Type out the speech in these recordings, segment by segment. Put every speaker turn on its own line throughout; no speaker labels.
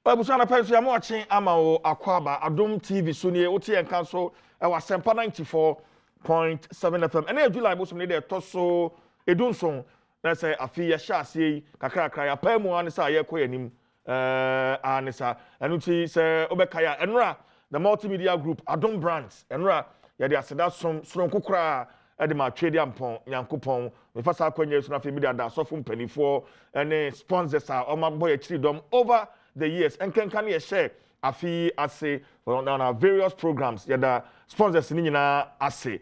Babusana penso ya mo achen ama wo akwaba Adom TV so ne wote enka so e wa sempa 94.7 FM ene July bo so ne de to so edunson na say afi ya sha ase kakra ya pamu an sa ye koyanim anisa enuti say obekaya enra the multimedia group Adom brands enra ya de aseda som sonkokra e de ma trade ampon nyankopon me fasa akwanye so na fe media da sofo mpanifo ene sponsors a o ma boy chiridom over the years and can you share afi ase on various programs yada sponsors ni nyina ase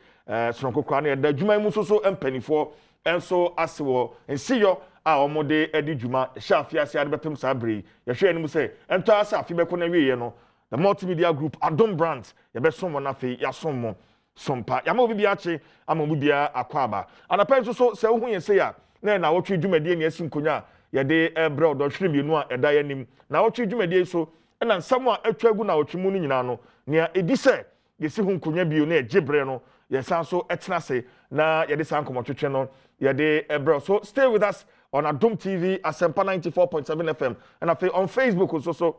sonko kwa na yada djuma mu so empanifo enso ase wo ensiyo a omode edi djuma sha afi ase ade bepem sabre ye hwe ani mu se ento ase afi beko na wiye no the multimedia group Adom brands ye be som na afi ya som mo sompa ya ma obi bia ache ama obi bia akwaba anapen so se wo hu ye se ya na Nnawotwe dwumade ni asi nkonya yade ebra odotwere mienu a eda yanim na Nnawotwe dwumade so na nsam a atwagu Nnawotwe mu no nyina no nea edi se yesi hu nkonya bio na ejebre no yesan so etena se na yade san komotwetwe no yade ebra so stay with us on Adom TV Asempa 94.7 FM and on Facebook also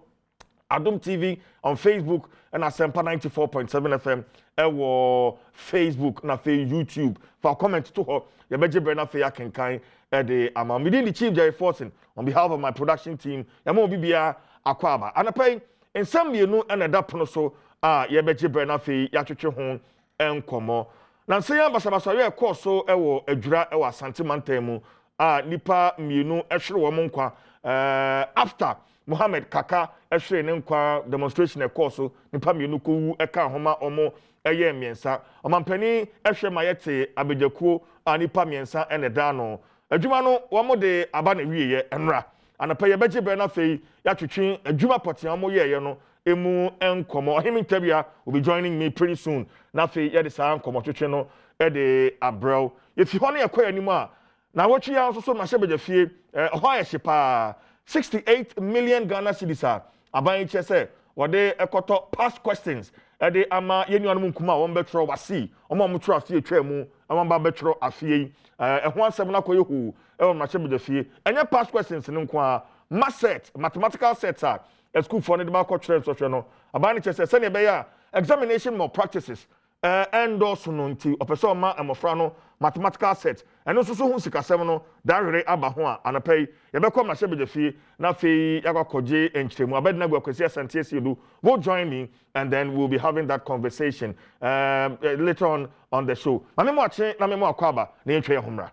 Adom TV on Facebook and Asempa 94.7 FM ewo Facebook na fe YouTube for comment to her yebejebre na fe yakenkan the amount within the chief Jerry Fortin on behalf of my production team yamo bibia akwaba anapay in some mienu and adapono so yebeje brana fe yatwetwe ho enkomo na nse ya basabasa ye course so ewo adwura ewo asante mantemu nipa mienu ehwere wo nkwa after Mohammed Kaka ehwere ne nkwa demonstration e course so nipa mienu ko wu eka homa omo eye miensa omampani ehwere mayete abejakuo nipa miensa ene da no adwuma no wo de aba na wieye enra anapa ye beje na fei ya twetwe adwuma potia mo ye no emu enkomo ohimi ntabia will be joining me pretty soon na fei ye de sa enkomo twetwe no e de abrel if you honey akoya nimu a na wotwe ya so ma hye beje fie ho ya hye 68 million Ghana cedis aban che se wo de ekoto past questions e de ama ye nuanu nkuma wo mbetro wasi omo mo tro afie twa mu amamba betro afie ho asem na koye hu e ma hye beje fie enye past questions ni nko a mathematical sets school for the market trends so no aban che se ne be ya examination more practices and also no nti opeso ma amofra no mathematical set and also so hu sikasem no darere aba ho a anapay ye be kom na hye beje fie na fei yakwakoje enchiremu abedna gwakwesi asante asiedu will join me and then we'll be having that conversation later on the show mame mo ache na memo akwaba na entwe ye homra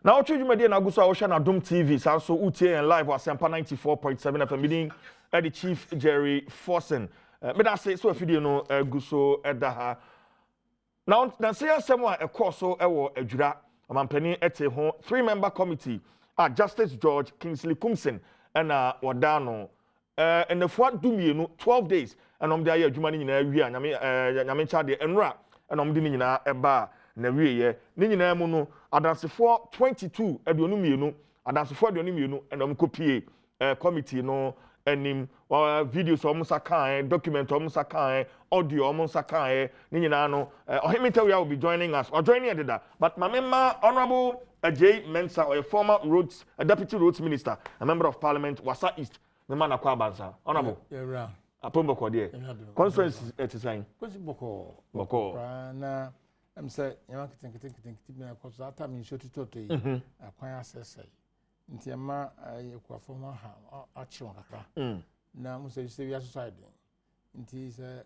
now Nnawotwe na guso a wo hwe na Adom TV so utie en live Asempa 94.7 FM meeting the chief Jerry Fortin me da say so afidie no guso eda ha now na say asem a ekoso ewo adwura amampani ete ho 3-member committee Justice George Kingsley Kumsen na wodano enefua dumienu 12 days enom de aye adwuma ni nyina wi a nyame chade enra enom de ni nyina eba na wieye ni nyina mu no adansefo 22 aduonu mienu adansefo aduonu mienu enom kopie committee no enim videos omusa kan document omusa kan audio omusa kan ni nyina no ohimitawe will be joining us or joining edida but mamema honorable Ajay Mensa or a former roads deputy roads minister a member of parliament Wasa East me man akwa bansa honorable
yeah
apomboko de conference etisan
boko na say yama kitin na ko so ata min shotu toto yi akwan asese nti ma ekwa former ha achiwon kakra na musa you say we are society nti say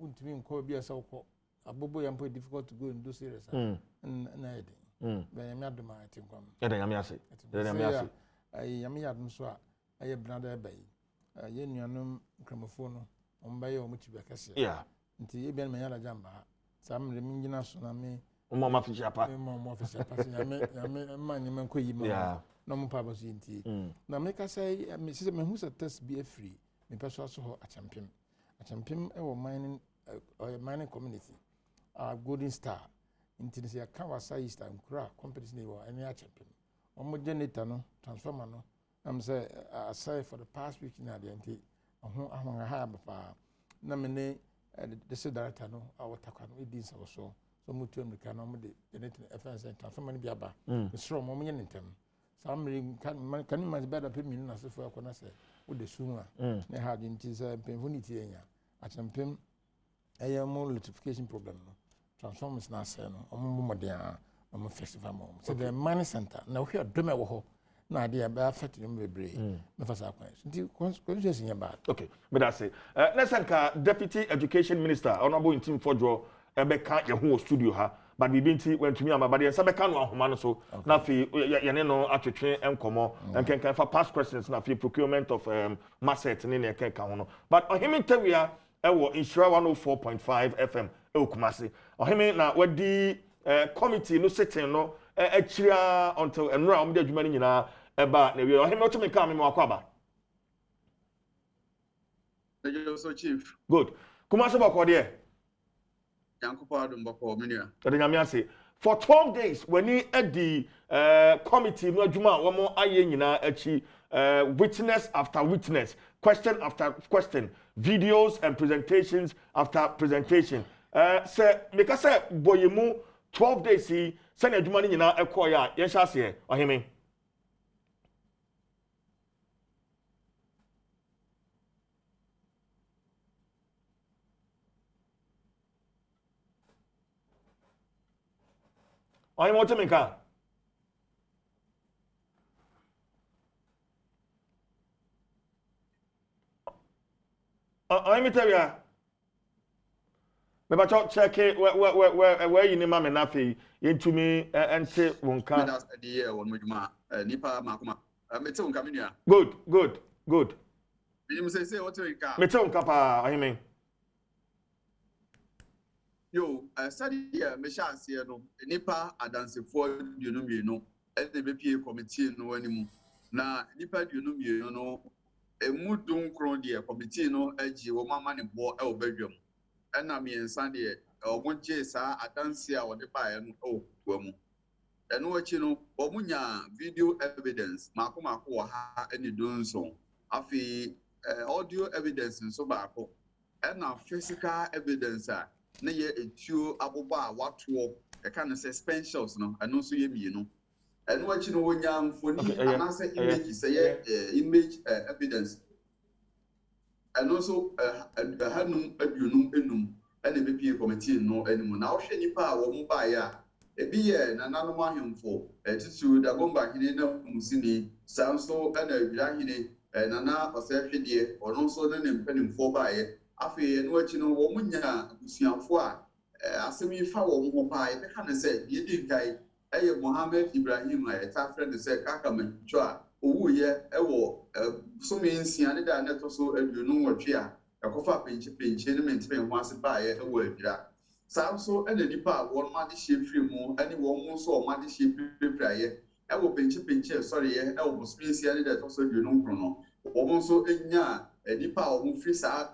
untimi nko bia say ko abobo yampo difficult to go and do serious na ede ben yami adom atinkwam
ede yami ase
yami adom so a aye brother bay ye nuanom gramophone ombaye omuchibe kase nti ebia me yala jamba sam le mingina so na me
mo ma fi chapa
yami man yemi nko yi ma no mo pa baso nti na me ka say me se me hu sa test be free me peso so ho achampim e wo mining community Golden Star nti se aka Wasa East and Kura competition e wo any achampim omo generator no transformer no am say aside for the past week na de nti ho ahon ha ba na me ne the director no awotakwa no edin so mutu amrika no mo de generator FNC transformer ni biaba so mo nye ntem Some can imagine better payment as if I can say with the sooner. They had into the painfulity. I champion a more electrification problem. Transformers now say no, more than a festival. So the money center now here, Dreamer. No idea about affecting them very no first consequences in your bad.
Okay, but that's it. Next Deputy Education Minister, Honorable in Team Fodro, Ebeka Yahu studio ha. But we been to went to me and my body and Sabeka no Humano so now fi yaneno atwetwe enkomo and can for past questions na fi procurement of masset ni ne kan hono. But ohimi tawia ewo insure 104.5 FM e Kumasi. Ohimi na wadi committee no sitting no achira until enra om de adwuma ni nyina eba na wi ohimi otumi ka me makwaba.
So chief.
Good. Kumasi bako de for 12 days when he at the committee no adwuma womo aye nyina achi witness after witness, question after question, videos and presentations after presentation. Say because say boyemu 12 days he send adwuma ni nyina ekoya yen sha se ohimi. I'm what to make her. I'm tell you. Maybe I check it where you need my nafi into me and say one can.
That's the year one with ma nipa makuma. Mete un kaminia.
Good.
You say what to make her.
Mete un kapa. I mean.
Yo, study here, me chance here no. Nipa adanse for you know me no. LDBPA committee no anymore. Na nipa you know me no. Emu don kron de committee no agi wo mama ne bo e obadwam. Na me ensa de omonche sa adanse a wo de ba no o wamu. Eno achi no omunya video evidence makoma ko ha ani don so. Afi audio evidence nso ba ko. Na physical evidence a na ye etuo aboba a wato e kan suspensions no eno so ye mienu eno achi no wonya mfoni anase image say image evidence eno so hanum aduonum enum ene bepie committee no enimu na wo hwe nipa a wo mu ba ya ebi ye na nanom ahemfo titu da bomba hine na musini sanso ena awira hine na na osehwede ono so ne mpanimfo ba ye afi eno achi no wo munya abusuafo a asemi fa wo ho pa e ka ne se ye di kai eye Mohammed Ibrahim a eta friend se kaka mancho a owu ye ewo so me nsia ne da ne to so aduonu wotwe a yakofa penche ne mentime ho ase ba ye ewo adira samso ene nipa won ma de shefri mu ani wo mu so o ma de shefri praye ewo penche sorry ye ewo muslim nsia ne da to so aduonu kro no wo so enya nipa o mu free sa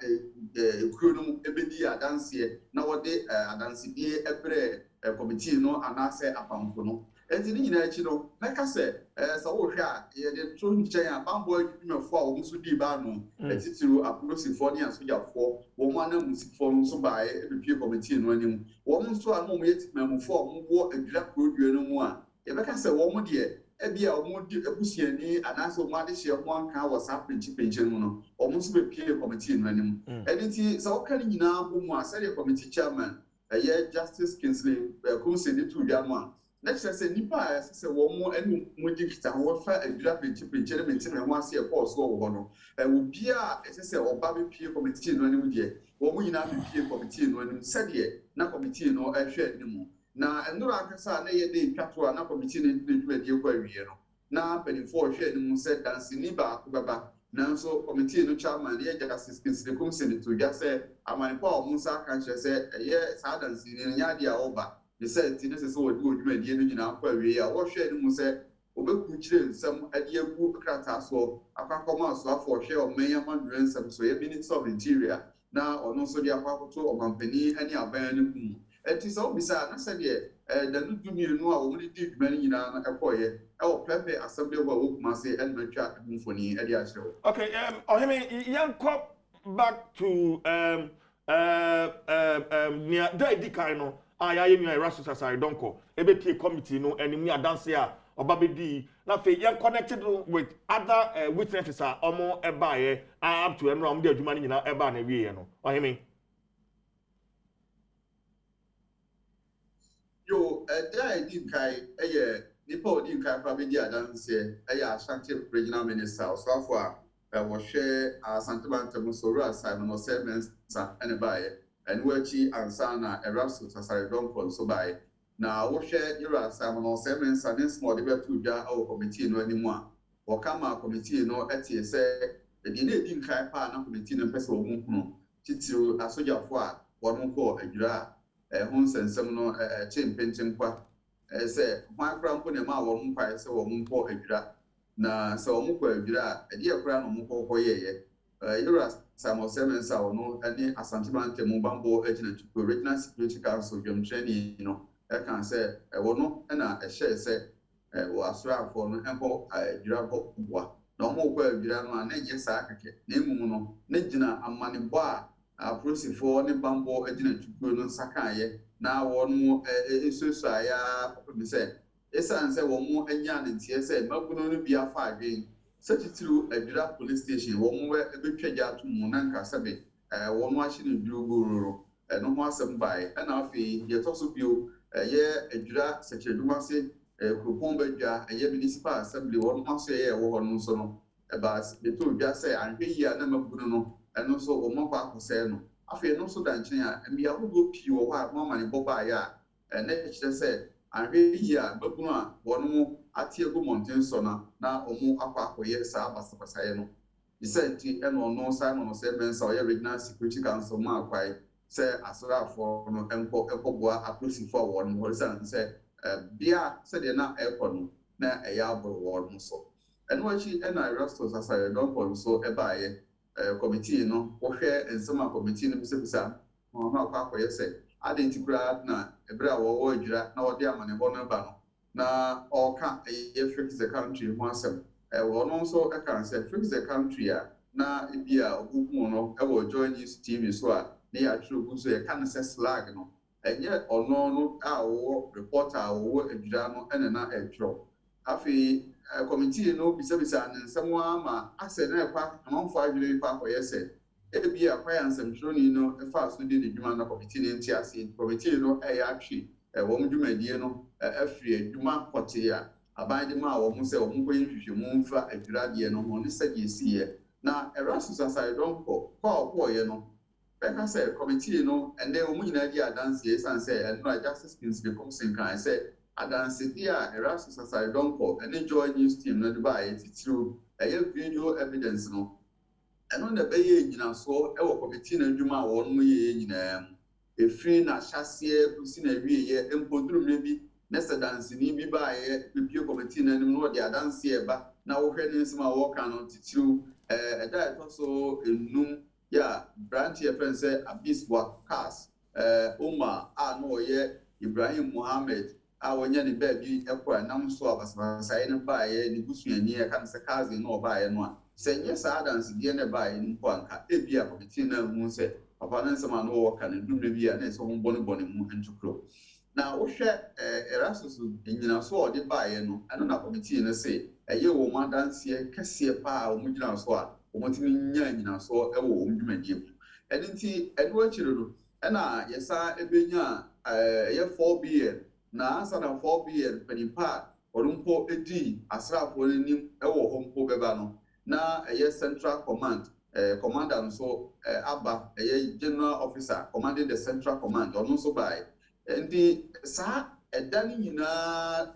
ekuro no ebedi adanse na wode adanse die ebre committee no anase apamfo no enti ni nyina achi no meka se sa wo hwe a ye de tro nchen a bambo adwumefo a wo muso di ba no etitiru aprosifo ne asojafo wo mu ana musifo no so ba e bepie committee no anim wo mu so a no mu yetimamufo mo wo adwira produe no mu a ye beka se wo mu de ebia omo di ebusiani anase omo ade hye ho anka WhatsApp penche no no omo so bepie committee no anim editi sa wo kan nyina bo mu a sɛ committee chairman Justice Kingsley Kumsi de tu dia no a na kyerɛ sɛ nipa a sɛ wo mo anu mo dikita wo fa adwira penche ne mentime ho ase e course wo ho no obi a sɛ oba bepie committee no anim de wo mo nyina bepie committee no anim sɛ de na committee no ahwɛ anim na enuro akasa na ye de twato a na committee ne dwuma die kwa wie no na penifo hwe anim sɛ dansini ba ko baba nanso committee no chairman ye Justice Kingsley Kumsi de tu dia sɛ amanipa o musa kan kyerɛ sɛ ye saa dansini no nya dia oba ne sɛ ti ne sɛ wo de dwuma die no nyina kwa wie a wo hwe anim sɛ obeku kyerɛ nsɛm ade agu krata so akakɔma so afɔ hwe o menya mandure nsɛm so ye Minister of Interior na ɔno so de akwakoto ɔmampani ani aban ne kum eti so bisa na sɛ de da no dumienu a wo de di dwuma no nyina na ɛkɔye ɛwɔ pepe assembly wa wo kuma se ɛn matwa mfoni ɛde akyerɛ.
Okay, ohimi yankɔ back to nia da edi kan no aya ye nwa Erastus asai donko ebepie committee no animu adanse a obabedi na fe yen connected with other witnesses are omo eba ye up to enro am de adwuma ni nyina eba na wie ye no ohemi
yo dai din kai nipa odin kai pra bedi adanse Ashanti regional minister so for we share Asante Bantam so ru aside no sermons ene bae and wachi ansana Erastus asare don kon so bae na wo share ira aside no sermons and small de betu dwa o committee no animu a wo kama committee no etie se de na edin kai pa na committee no pese wo hunu titiro asojafo a wonu ko adwura hun sensem no chimpenchen kwa se hwan kra mpo ne ma wo mpa se wo mpo adwura na se wo mko adwura ade akra no mko koyeye yura samo semensa wo no ani Asante Bantam bambo agina tuko regional security council dwamtrani no kan se wo no na ehye se wo asrafo no enko adwura bwa na wo mko adwura no na je sa akeke na emu no na gina amanebo a prosifo ne bambo agina tuko no sakaye na wonu esusa ya me say esanse wo mu anya ne ntie say maguno no bia fa adwen setitiru adwira police station wo mu ebetwaja atumu na nka sebe wonu ahye ne durugororo no ho asem bai na afi ye toso bio ye adwira sekreduma se kupon badwa ye municipal assembly wonu aso ye wo ho no so no ba beto dwa say anhwe yi na maguno no eno so wo mo kwa akose no afi no so danchen a mbia ho pi wo ha ma mane boba ya na kire say anhwe yi a maguno a wonu mu ati egu mountain so na omu akwa akoye sa basabasa ye no isenti eno no sa no se mensa o ye regional security council ma akwai se asrafo no enkoboa aprosifo wonu ho se bia se de na ekono na eya aboro wonu so eno achi ena Erastus asare don kon so ebaye committee no wo hwe ensema committee no bisabisa ho akwa akoye se adentikura na ebra wo adwira na wode amane bo no ba no na oka fix the country ho asem wo no so kan say fix the country a na bia ogugu no wo join news TV so a na ya true gu so kan say slag no enye ono no a wo reporter wo adwira no ene na etro afi committee no bisabisa nsem ma ase na kwa amanfo adwire kwa koyese bia kwa yansem troni no fa so de dwuma na committee ne ntiase committee no ya twi wo mdwumadie no afri adwuma kote ya abande ma wo mu se wo mu koyi hwehwe mu mfa adwurade no ho ne sage siye na Erastus aside don ko ye no beka say committee no ende wo mu nyina di adanse esan say no justice kings be come sin kan say adanse dia Erastus aside don ko ene join news team no de ba ye titiro video evidence no eno na be ye nyina so e wo committee na adwuma wo no ye nyina efiri na hyase kusi na wie ye empodrum ne bi na sedanse ni bi ba ye pipio committee na nim no de adanse e ba na wo hwe ne nsema wo kan no titiru eda to so enum ya branch ye friend say abis wakas Umar no ye Ibrahim Muhammad a wonya ne ba bi ekwa nam so abasabasa ye ne ba ye ne busuani ye kan se kazi no ba ye no a senye sa adanse die ne ba ye nko anka ebia committee na hu se papa na nsema no wo kan ndum ne bia na so ho bone mu ntukro na wo hwe Erastus nyina so odi baaye no ano na committee no se eye wo madanse kase pa wo mugina so a wo motimi nya nyina so e wo mdwumadie mu edinti edo akire do na yesa ebenya ye 4BN na asa na 4BN panipa orumpo edi asrafo nim e wo hompo beba no na eye central command commander nso aba general officer commanding the central command ono so by ndi sa edani nyina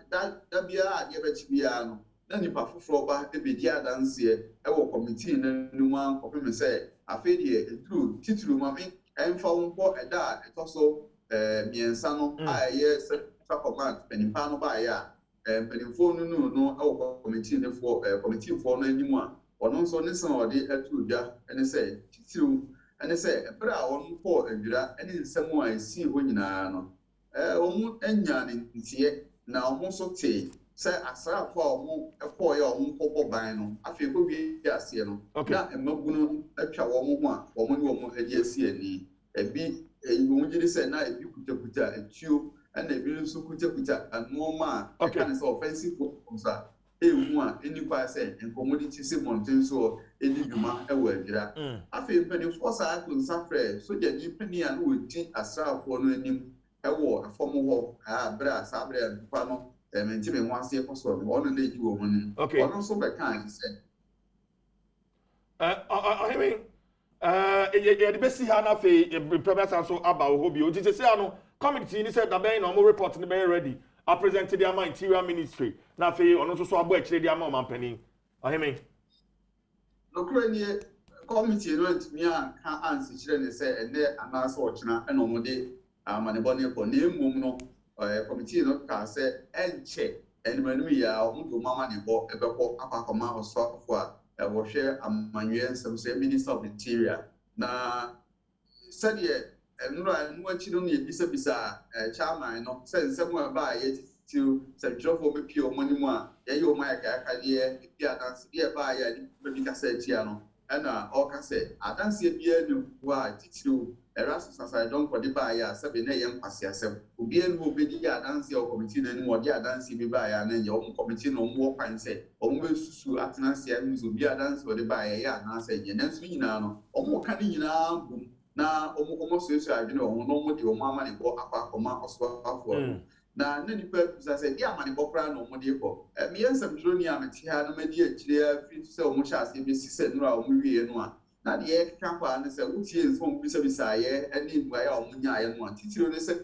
da bia ade bachi bia no na nipa foforo ba ebedi adanse wo committee na numa kopem say afedie entru titulu mami emfa wonpo eda etoso miensa no aye central command penipa no ba ya penifo no wo committee ne for committee for no animu a ono nso ne san odi atu dwa ene say titiru ene say ebra won po adwira ene nsem a esi ho nyina no omu enya ne ntie na omu so te say asrafo a omu ekọ ya omu popo ban no afi ko bi ase no na emagunu atwa wo mu ho a omu ne omu edi esi ani ebi omu gidi say na ebi kutakuta etuo and the bills so kuta and more man
okay
kind of offensive sir one any person and commodity mountain so any juma I feel penny force I could suffer so that you penny and would think a strap for no name a war a former war brass sabre and pano and maintain one say for so one day you woman
okay
also by kind said
I mean the best see how fe premier so about hobby o ti say ano committee ni said that be no report ni be ready I presented the interior ministry na fe ono so abo akire the ama mampani I mean
no crane committee no ntimi an ka answer kire ne say ene anasa ochina eno mo de amanebone ko na emum no committee no ka say enche enmanu ya omudo mama ne bo ebekọ akakoma osofo a wohwe amanywe nsem say minister of interior na said nura nwachi no ne bisa chairman no say nsem ba ye to central for me money mo ye yo ma ka ye bia dance bia ba ya ni ka say tia no na o ka say adanse bia ni wa titiru erasus aside don for the ba ya sabe na ye nkwase asem obi enu obedi ya adanse o committee na ni mo di adanse bi ba ya na ye o committee no mo kwan say o mo susu atenase ya ni so bi adanse o de ba ya na say ye na so nyina no o mo ka ni nyina bum na o mo so adwene o no mo de o mo ama ne bo akwa oswa afọ na ne nipa say dia amane bokra no mo de ko me yensam dro ni ameti ha na madi akire fi se o mo sha ase be sise nura o mo wie no a na de ka kwa ne se utie nso mo bisa ye ani ngwa ya o mo nya ye no titiro ne se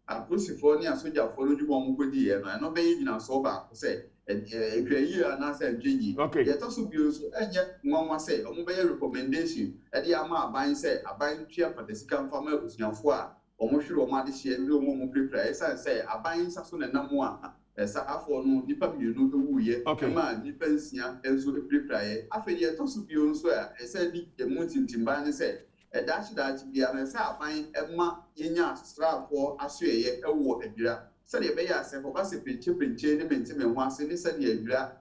aposifo ni asojafo no dwuma mo kodi ye no be nyina so ba ko se ekreyi ana se dweyi ye to so bio so enye nwanwa se o mo be recommendation e de ama aban se aban tua patesika mfama abusuafo a omo hwere omo ade hye ndi omo prepare esa say aban saso na namu a esa afọ no nipa mienu ewuye ma nipa nsia enso prepare afedi to so bio nso a esa di emu tintimba ne say dachi bia na esa aban ema yenya strafo asoeye ewo adwira se de be ya se ko ba se pinche ne mentime ho ase ne se de adwira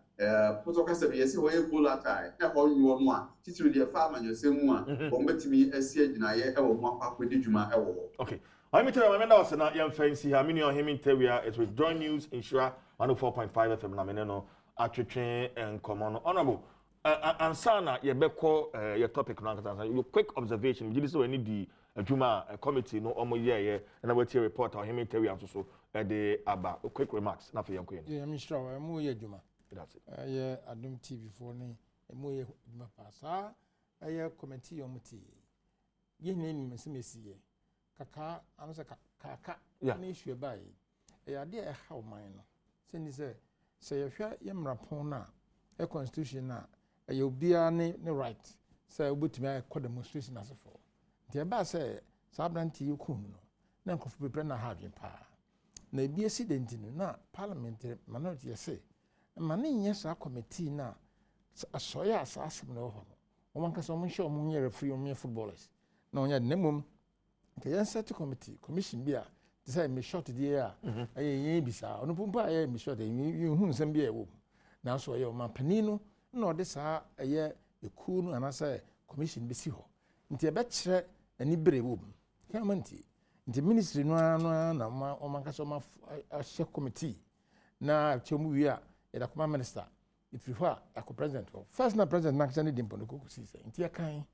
poto ka se be yesi wo egulatai na ho nwo no a titiru de fa amanyosemu a o metimi asi aginaye ewo ho akwa dwuma ewo
okay I mean, tell you, I was not young fancy. I mean, you're him in Terrier. It's with Joy News, Insura, 104.5 FM, Namino, Attrition, and Common Honorable. And Sana, your beko, your topic, your quick observation. You listen to the Juma committee, no, almost year, and I will tell report on him in Terrier also at the Abba. Quick remarks, not for young queen.
Yeah, I'm sure I'm more Juma.
That's it.
Yeah, Adom TV for me, a more Juma pass. I committee on Muti. Ye name Miss Missy. Kaka, I'm a kaka, an issue by a idea how mine. Send say if you're Yamrapona, a constitution now, you'll be a right. Say, but me I call demonstration as a fall. The Abba say, Sabranti you couldn't know. None could prepare a having power. Nay be asident in na parliamentary minority say. And money yes, our committee now. A soya assassin no home. One can someone show me a free on me footballers. No, yet nemum. The set committee commission beer to say me short the air. I ain't bisa. On pumpa I me short you whom some beer womb. Now so your man panino, no this a year a cool and I say commission be see ho. Into a betcher and ibre womb. Camanti. Into ministry no man a share committee. Now Chomuia at a command minister. If you are a co-president first na president Naxani Dimpon cook season. Into a kind.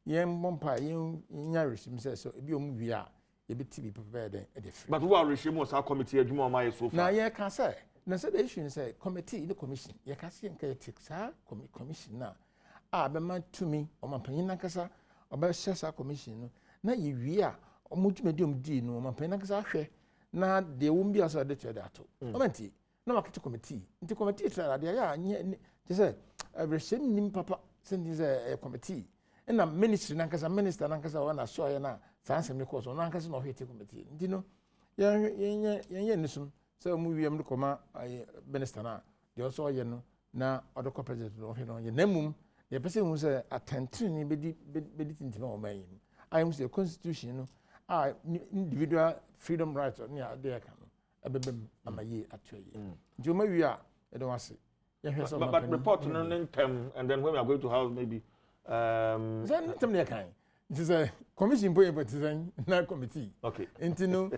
Yem bompa yin Irish himself so ebi omu wi a ye be ti be prepared e dey free.
But who are regime was our committee adwuma ma so far.
Na ye can say na say the issue say committee the commission ye can see nka take sa commission na be man to me o man panyin nakasa o be share sa commission no na ye wi a o mo dwumadi om di no o man panyin nakasa hwe na de won bi aso de to de ato o manti na makete committee nti committee tra de ya nye say regime nim papa send say committee na ministry nankasa minister nankasa wana so ya na sansem ne course no nankasa no hwete committee ndi no ye nisum so mu wiem de koma minister na de also ye no na other president no hwe no ye namum ye pese hu say attention ni bedi tintima o man yim I am say constitution no individual freedom rights ni ade ka no abebem amaye atoye nti o ma wi a e don ase ye hwe so
but report no in term and then when we are going to have maybe
then tell me kind. It is a commission point petition na committee
okay
nti no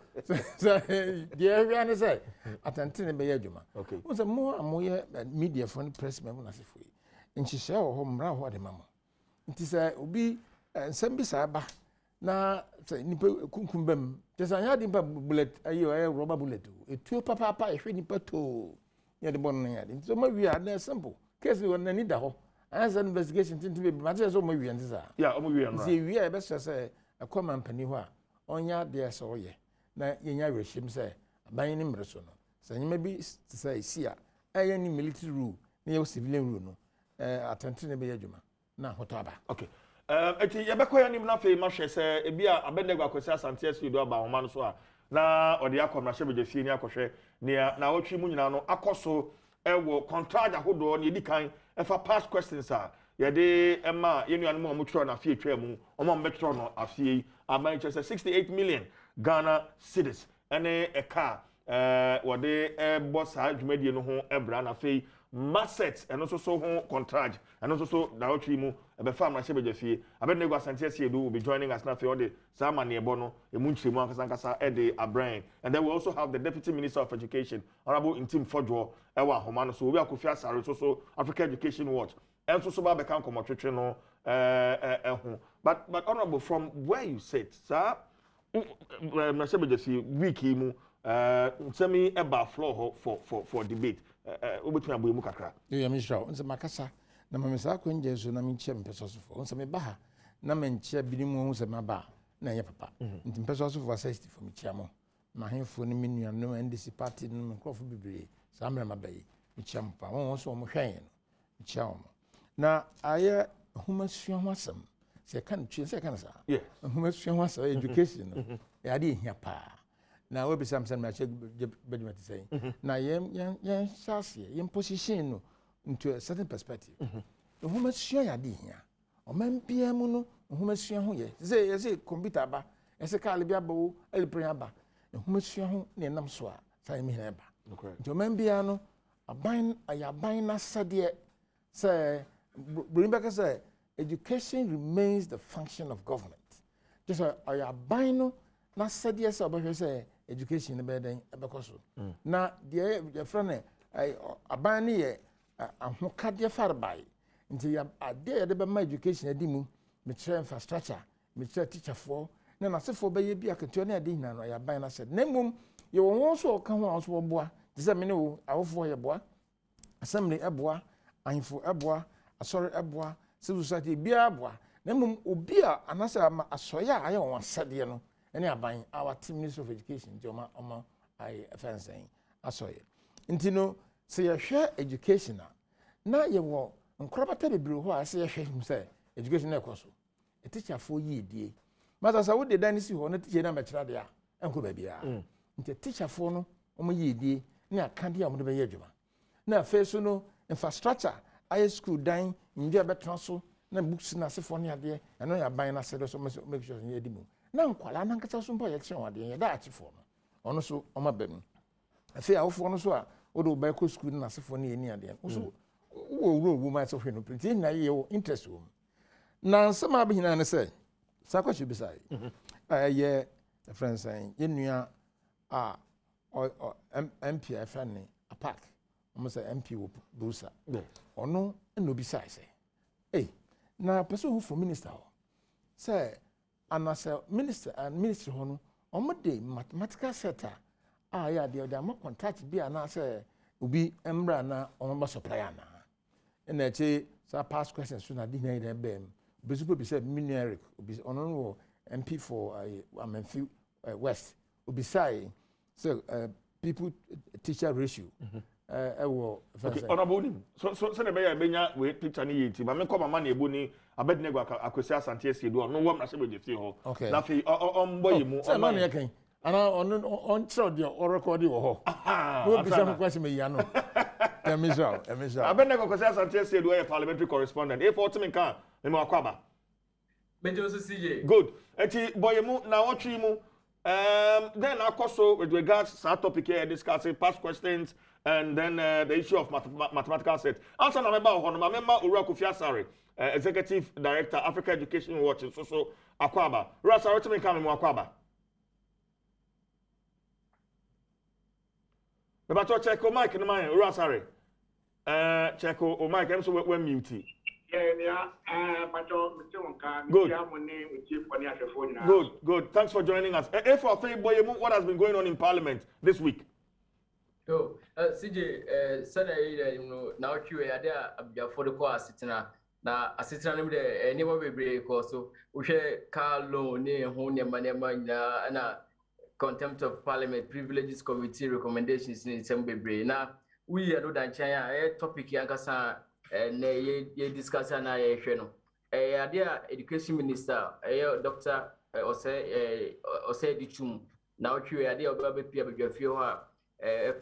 so the area ne say atantene be adwuma
okay
wo say mo amoye media for press member na sefo nchihye ho mra ho de mamo nti say obi nsem bi sa ba na say nipa kunkum bam te say anya de nipa bullet ayi rubber bullet etuo papa ehwe nipa to ya de bon na ya de nti so ma wi a na simple case won na ni da ho as an investigation tinti be ma say so ma wi nti sa
yeah omo wi no
nti wi a be say akoma mpani ho a onya de so oye na yenya rehim say aban ni mre so no say nyima bi say si a aye ni military rule na ye civilian rule no atente ne be adwuma na hoto aba
okay eti ye be koya nim na fe ma hwe say ebi a abendegwa akwesi asante asido aba homa no so a na ode akomra hye beje fie ni akohwe ne Nnawotwe mu nyina no akoso ewo contract ahodo ne edikan efa past questions a ye de ema ye nuanu mo twro na fie twa mu omo mbetro no afie aban che 68 million Ghana cedis ene eka wode boss adwumadie no ho ebra na fe masset eno so ho contract eno so Nnawotwe mu ebe fa amra beje fie abednego asante asiedo will be joining us na fe on the sama ne ebo no emu nchiremu ankasa ede abran. And then we also have the Deputy Minister of Education Honorable Intim Fodwo ewa homa no so obi akofia asare so Africa Education Watch and so ba be kan komotwetwe no but honorable, from where you sit sir amra beje fie week mu semi eba floor for debate obetuna boyemu kakra
ya misra nse makasa na mamesa akwenje so na minche mpesosofo nse me baha na menche binimu nse maba na ye papa nti mpesosofo assist for michiamo mahemfo ni menua no ndc party no mkrofo bibre samra mabayi michiamo pa won so mo hwen no michiamo na aye humasua ho asem se kan tue se kan sa
yes
humasua ho asem education no ya de hia pa na we be samsam na che bedwet say na yen sasie yen position no into a certain perspective humasua ya de hia o man bia mu no humasua ho ye say computer ba ese kale bia ba wo elpren ba humasua ho ne nam so a sai mi heba nti man bia no aban na sade say bring say education remains the function of government just aban no na sade say obehwe say education ne be den ebekoso na de friend aban ne ye ahokade farbai nti ade de be ma education adi mu me try infrastructure me try teacher for na nasefo be ye bia keto na ade hina no ya ban na said na mum ye won so ka ho so boa de se me ne wo awofo ye boa assembly eboa ahifo eboa asori eboa civil society bia boa na mum obi a anasa asoya aye won sade no ene aban our team minister of education joma I fencing asoye ntino se ye hwe education na ye wo nkrobata bebre ho a se ye hwe him say education na ekoso a teacher for yi die masa sa wo de dan si ho na teacher na mekira de a enko ba bia nti teacher for no omo yi die na akande a mo de be ye adwuma na fe so no infrastructure high school dan ndia betra so na books na se for ne ade eno ya ban na se do so make sure ye di mu na nkwala na nkata so mpa ye kire wade ye da achifo no ono so oma bam afi awofo no so a wo do ba ko school na sefo ne ni ade no so wo ma so hwe no print na ye wo interest wo na nsema be hina ne se sakwachi bi sai ye friend saying ye nua a MP friend ne apak mo say MP wo brusa ono no bi sai say na person who for minister say anasa minister and ministry hono omode mathematical setter ya de am contract bi ana say obi emra na omba supplier na na che sa past questions so na di na ide bem besupo bi say mineric obi ono no MP for Amenfi West obi say so people teacher ratio
okay honorable so ne be ya benya we picture ni yiti ba me ko mama na ebo ni abednego akwesi asante asiedo no wo mra se beje fi ho na fi ombo yimu
o man yakan ana on throw the record wo ho no be some question me ya no emisha
abednego akwesi asante asiedo e parliamentary correspondent e for team kan me ma kwaba
benjo so CJ
good enti boyemu Nnawotwe mu then akoso with regards to topic here discussing past questions and then the issue of mathematical set. Also, I remember Ura Kofi Asare, Executive Director, Africa Education Watch, so Akwaba. Rasa, what do you mean Akwaba? But check Mike and mine, Rasa. Check Mike, I'm so we're muted. Good. Thanks for joining us. What has been going on in Parliament this week?
So, CJ, Sunday, Nnawotwe Yi for the course sitting na assistant anywhere we break also. We share Carlo near home and contempt of Parliament Privileges Committee recommendations in some baby. Now, we are not China, a topic Yankasa. Ye discuss na ye hwe no adia education minister Dr. Ose Dichum Nnawotwe adia oba pia badwafie ho a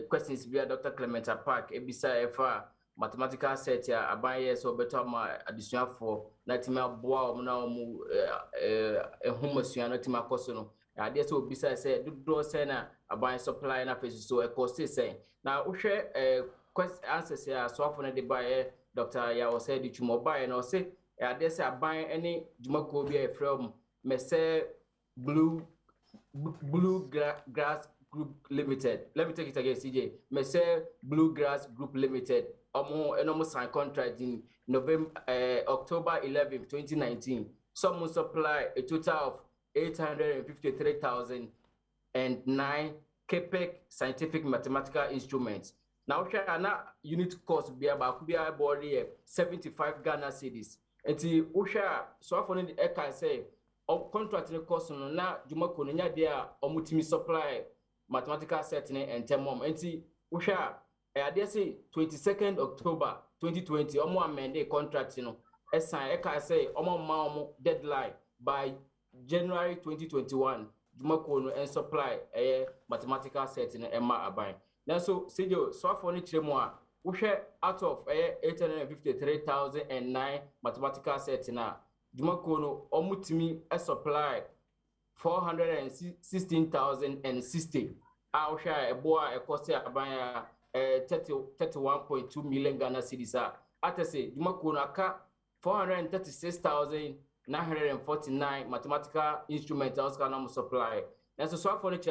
questions via Dr. Clement Park ebisa efa mathematical set ya abaye so better ma additional for na tima boa o na mu ehumasua na tima koso no adia so obisa say do say na abaye supply na pese so e cost say na uhwe answers ya so for the buy Dr. Ya said it mobile and say they say buy any jumako be from me say blue grass group limited. Let me take it again, CJ. Me say blue grass group limited almost sign contract in October 11, 2019. Some supply a total of 853,009 KPEC scientific mathematical instruments. Now, unit cost be about 75 Ghana cedis. And the Usha, so for the Eka say, contracting cost on na Jumako Nya there, Omutimi supply mathematical setting and termom. And the Usha, I say 22nd October 2020, Omo amende contract, Eka say, Omo deadline by January 2021, Jumako and supply a mathematical setting and ma abine. Now, so, Sijo, so for each more, we share out of 853,009 mathematical sets now. Jumakono, Omutimi, a supply 416,060. I'll share a boy, a cost of 31.2 million Ghana cedis. At a say, Jumakono, 436,949 mathematical instruments, Oscar supply. Now, so for each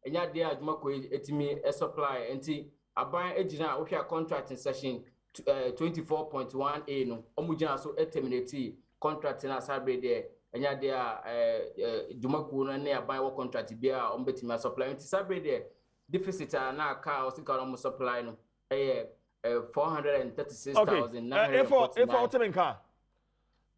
and yet, dear Jumako, etimi a supply, and tea, a buy a general, which are contract in session 24.1A, no, Omujana so terminate contract in a Sabre there, and yet, dear Jumako, and near buy what contract be on betting supply, and Sabre there, deficit now car or single supply, no, 436,000.
If car.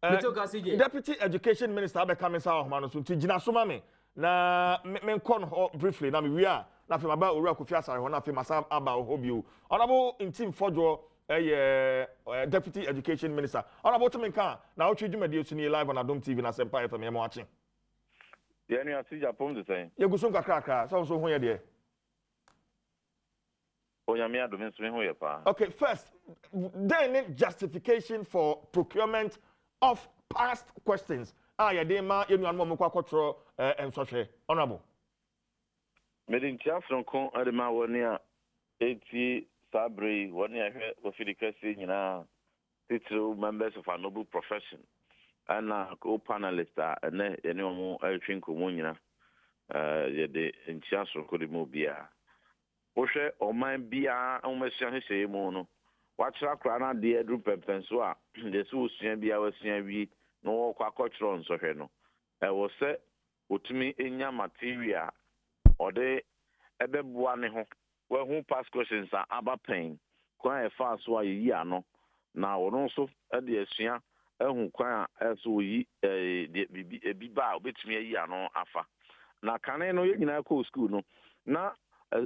Deputy Education Minister becoming South Manus to Jina Sumami. Na men kon briefly na we are na fe maba Ura Kofi Asare ho na fe masa aba hobio honorable in team fojo Deputy Education Minister honorable to menka na o twedwuma de osu ni live on Adom TV na Sempa FM yemo ache
ye ni ati Japan de say
ye gusun kakra so ho ye de
Onyame adom nso ho ye pa.
Okay, first then justification for procurement of past questions. Ya de ma yenu anmo mko akotro ensohwe honorable
medin tiafron kon adema woni a eti sabre woni ahwe ofidikasi nyina titru members of a noble profession and co-panelist and ene omo atwinko mo nyina ye de ntiafron ko de mo bia wo hwe oman bia omasia hye mo no wachira kra na de edru pempenso a de so osua bia wasua wi no kwa cultural nso hwe no wo se otumi enya material ode ebeboa ne ho we hu past questions aba pain kwa e fa so ayi ano na wono so de asua ehu kwa eso yi bi ba obetumi ayi ano afa na kane no ye nyina ko school no na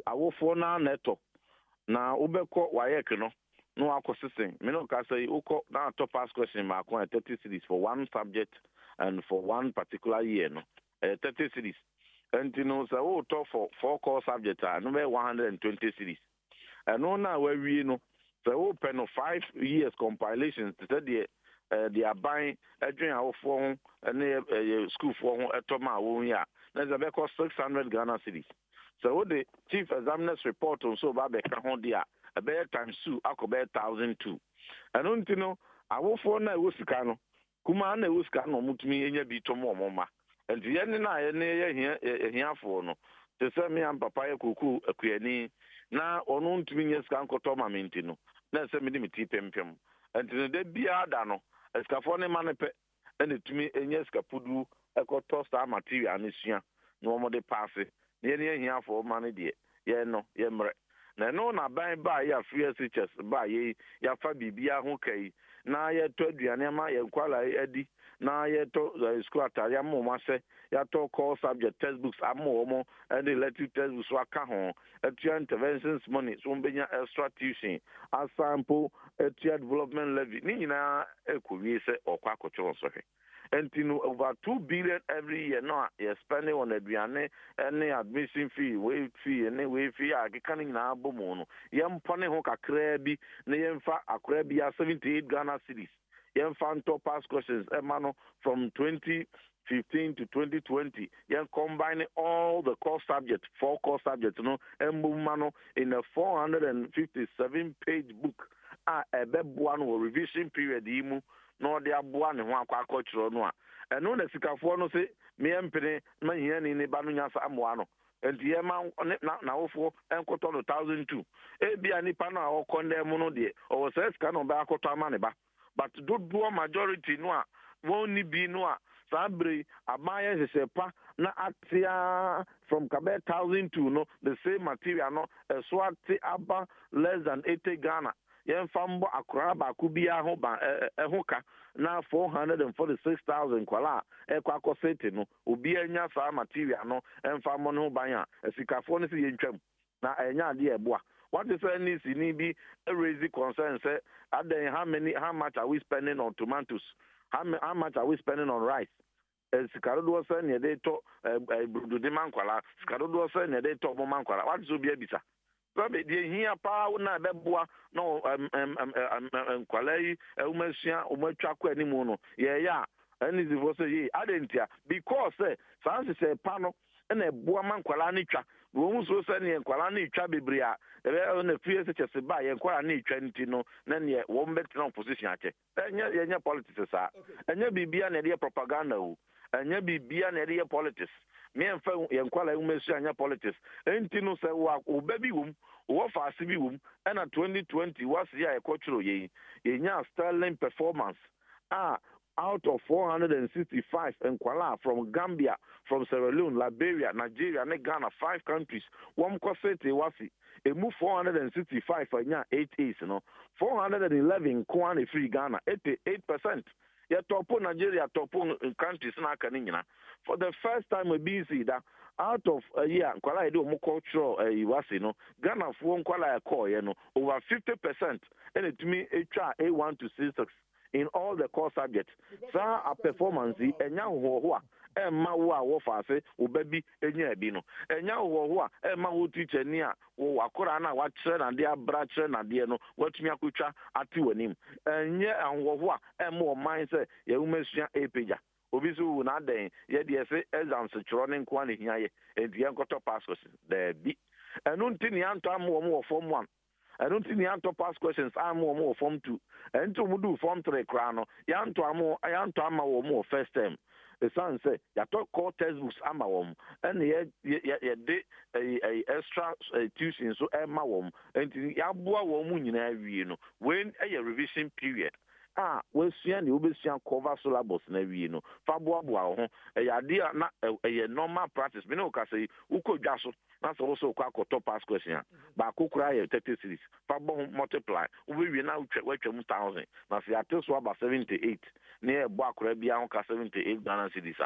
awofo na neto na obekọ wayek no no akosisen me no ka say ukọ na top past question ma ko 30 cities for one subject and for one particular year no 30 cities and you know so top for 4 core subjects no be 120 cities and no na we no so open no 5 years compilations to say they are buying adwen awofo and school for etoma wo ya na ze be cost 600 Ghana cities So what the chief examiner's report on so about the Kahondia, a bear times 2, Akobet 1,002. And don't you know, I will for na Wusikano, Kumana Wuskano Mutmi in your bitomo mama. And the end and I here for no. To send me and Papaya Cuckoo, a queenie, now or known to me as Canco Toma Mintino. Let's send me the pempium. And to the be Adano, a scafone manepe, and it to me and yes Capudu, a cotosta material and isia, no more de passe. Near here for money, dear. Yeah, no, yemre. No, na by ya free teachers, by ye, ya fabi bia hookay. Na ye told Yanema, Yanquala Eddie, na ye to the school Tariamo Masse, ya to call subject textbooks, Amomo, and electric textbooks, Wakaho, a tier interventions money, Sumbenya extra tuition, a sample, a tier development levy, Nina, a Kurise or Quaco sorry. And over 2 billion every year now you're spending on Adriane, any admission fee, wave fee, any wave fee, I can't now bomono. Yam Pone Hoka Krebi, Nayemfa Akrebia 78 Ghana cities. Yam fan top pass questions, Emano from 2015 to 2020. Yam combining all the core subjects, 4 core subjects, Mbumano in a 457-page book. A one revision period, no de aboa ne ho akwakochiro no a eno na sikafo no se me empene ma hia ni ne ba no nya sa amoa no enti e ma na wofo enkoto no 1,002 e bia nipa no a okondem no de o wo se sika no ba akoto ama ne ba but do majority no a won ni bi no a sabre amaya sesepa na atia from kabe 1,002 no the same material no so ati aba less than 80 Ghana. Yen fambo akraba kubia ho ba ehoka na 446,000 kwala ekwako sete no obi anya sa material no enfamo no ban a esikafo no se yentwam na enya ade eboa. What is any ni bi raise concern say how much are we spending on tomatoes, how much are we spending on rice? Sikarodo say ne dey to brudu de mankwala sikarodo say ne dey to mo mankwala. What is obi abisa Rabbi, the here power na beboa no kwalai umesia umechakwa ni mono yeah and is for say adentia because sans say pano na eboa man kwala ni twa wo so say ne kwala ni twa bebre a na free se ba ye kwala ni twa nti no na ne wo mbet na position ache enya politics sa enya bibia na dey propaganda o enya bibia na dey politics me enfa yenkwala umesia anya politics enti no say wa obabi wum wo fa asibi wum na 2020 was ya cultural yenya sterling performance out of 465 enkwala from Gambia, from Sierra Leone, Liberia, Nigeria, and Ghana, 5 countries. One cosete wasi a move 465 anya 8 is 411 kwane free Ghana 88%. Ya topo Nigeria topo countries na kanina. For the first time we busy that out of a year, kwala do mo cultural iwasi Ghana for kwala call over 50%, and it me A1 to C6 in all the core subjects. Sa a performance enya ho emma wo fase obabi enya bi no enya ho emma wo teacher ni a wo akora na wa kire na de abra kire na de no watumi akotwa ati wanim enye ho emma o mind say ye umesua epeja obi so na den ye de se exams chiro ne nko na hia ye enti enkoto passes there bi enu ntini anto am wo form 1 I don't think the answer pass questions are more form 2. And to do form 3 crano, yanto amo, I am to more first term. The son say, ya talk call textbooks amawom, and ye a extra tuition so amawom, and ya boa woman in when a revision period. We see any obesian cover syllabus na wie no fa boa ho e idea na e normal practice me no ka say uko dwaso na so also kwa top pass question ba kokura ye 30 series fa bo multiply we wie na we 1000 na se ato so about 78 na e bo akora bia ho ka 78 Ghana cedis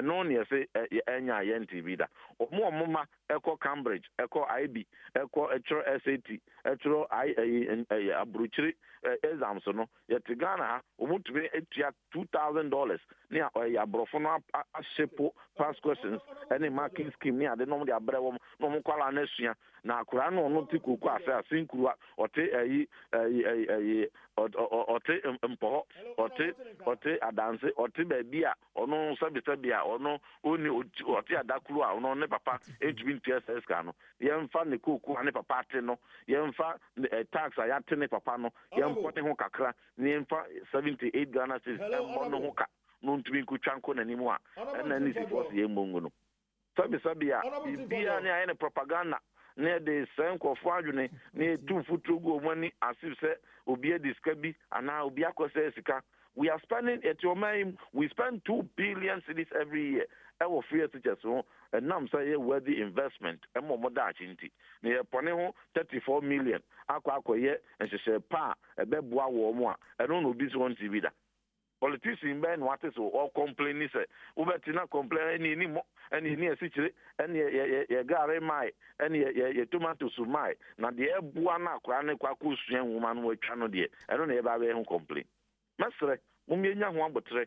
no ne say enya NTV da omoma eko Cambridge eko IB eko etro SAT etro abruchiri exams no yet Ghana omutube etua $2,000 ne ya brofo no a shape past questions any marking scheme ne ade no de abrɛ wom no mo kwala na sua na akura no no ti kuku ase asinkuru ote ote mpo ote adanse ote baby a ono sabi a ono oni ote adakuru a ono ne papa entumi nts ka no yemfa ne kuku ne papa ate no yemfa tax a ya te ne papa no yemfa ne ho kakra ne yemfa 78 Ghana cedis no ho ka no ntumi nkutwanko nanimu a na ni sifo se yemongo no sabi a bia ne aye ne propaganda ne de senkofo adwene ne tu futugo mani asif se obi ediska bi ana obi akose sika. We are spending at your mind, we spend 2 billion cedis every year. Our free teachers and now say a worthy investment and more chinti near Poneho 34 million aqua ye and she said pa a beboa warm I don't know this one TV that politicians ben what is all complaining say ubetina complain any more and in near situation and ye gare mai and ye tomato sumai na the buana crane kwaku suen woman we channel there I don't ever be complain Masre mumienya ho abotre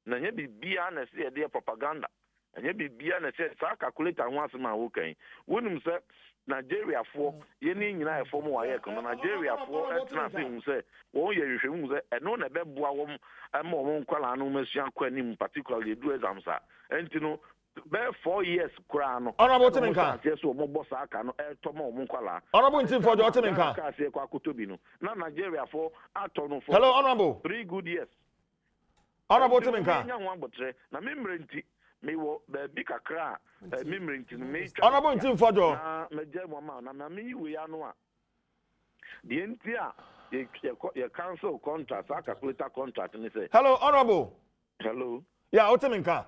na nya bibia na se ye propaganda anya bibia na se sa calculator ho asema wo kan wonum se Nigeria for ye ni nyina e form wa ye kan Nigeria for etna se hu se wo ye hwehwem se eno na beboa wo ama wo nkwala no masua kwanim particularly do exams a enti no be 4 years kura no
honorable Timinka
se so mo bossa aka no e to mo nkwala
honorable Ntim for the Timinka
ka se kwa kotobi no na Nigeria for ato no for
hello honorable
3 good years
honorable Timinka
nya ho abotre na memrenti me wo be bi kakra memrenti no me
honorable Ntim for the
na meje mo ma na me we ya no a de enti a ye cancel contract a calculator contract ni say
hello honorable
hello
yeah Timinka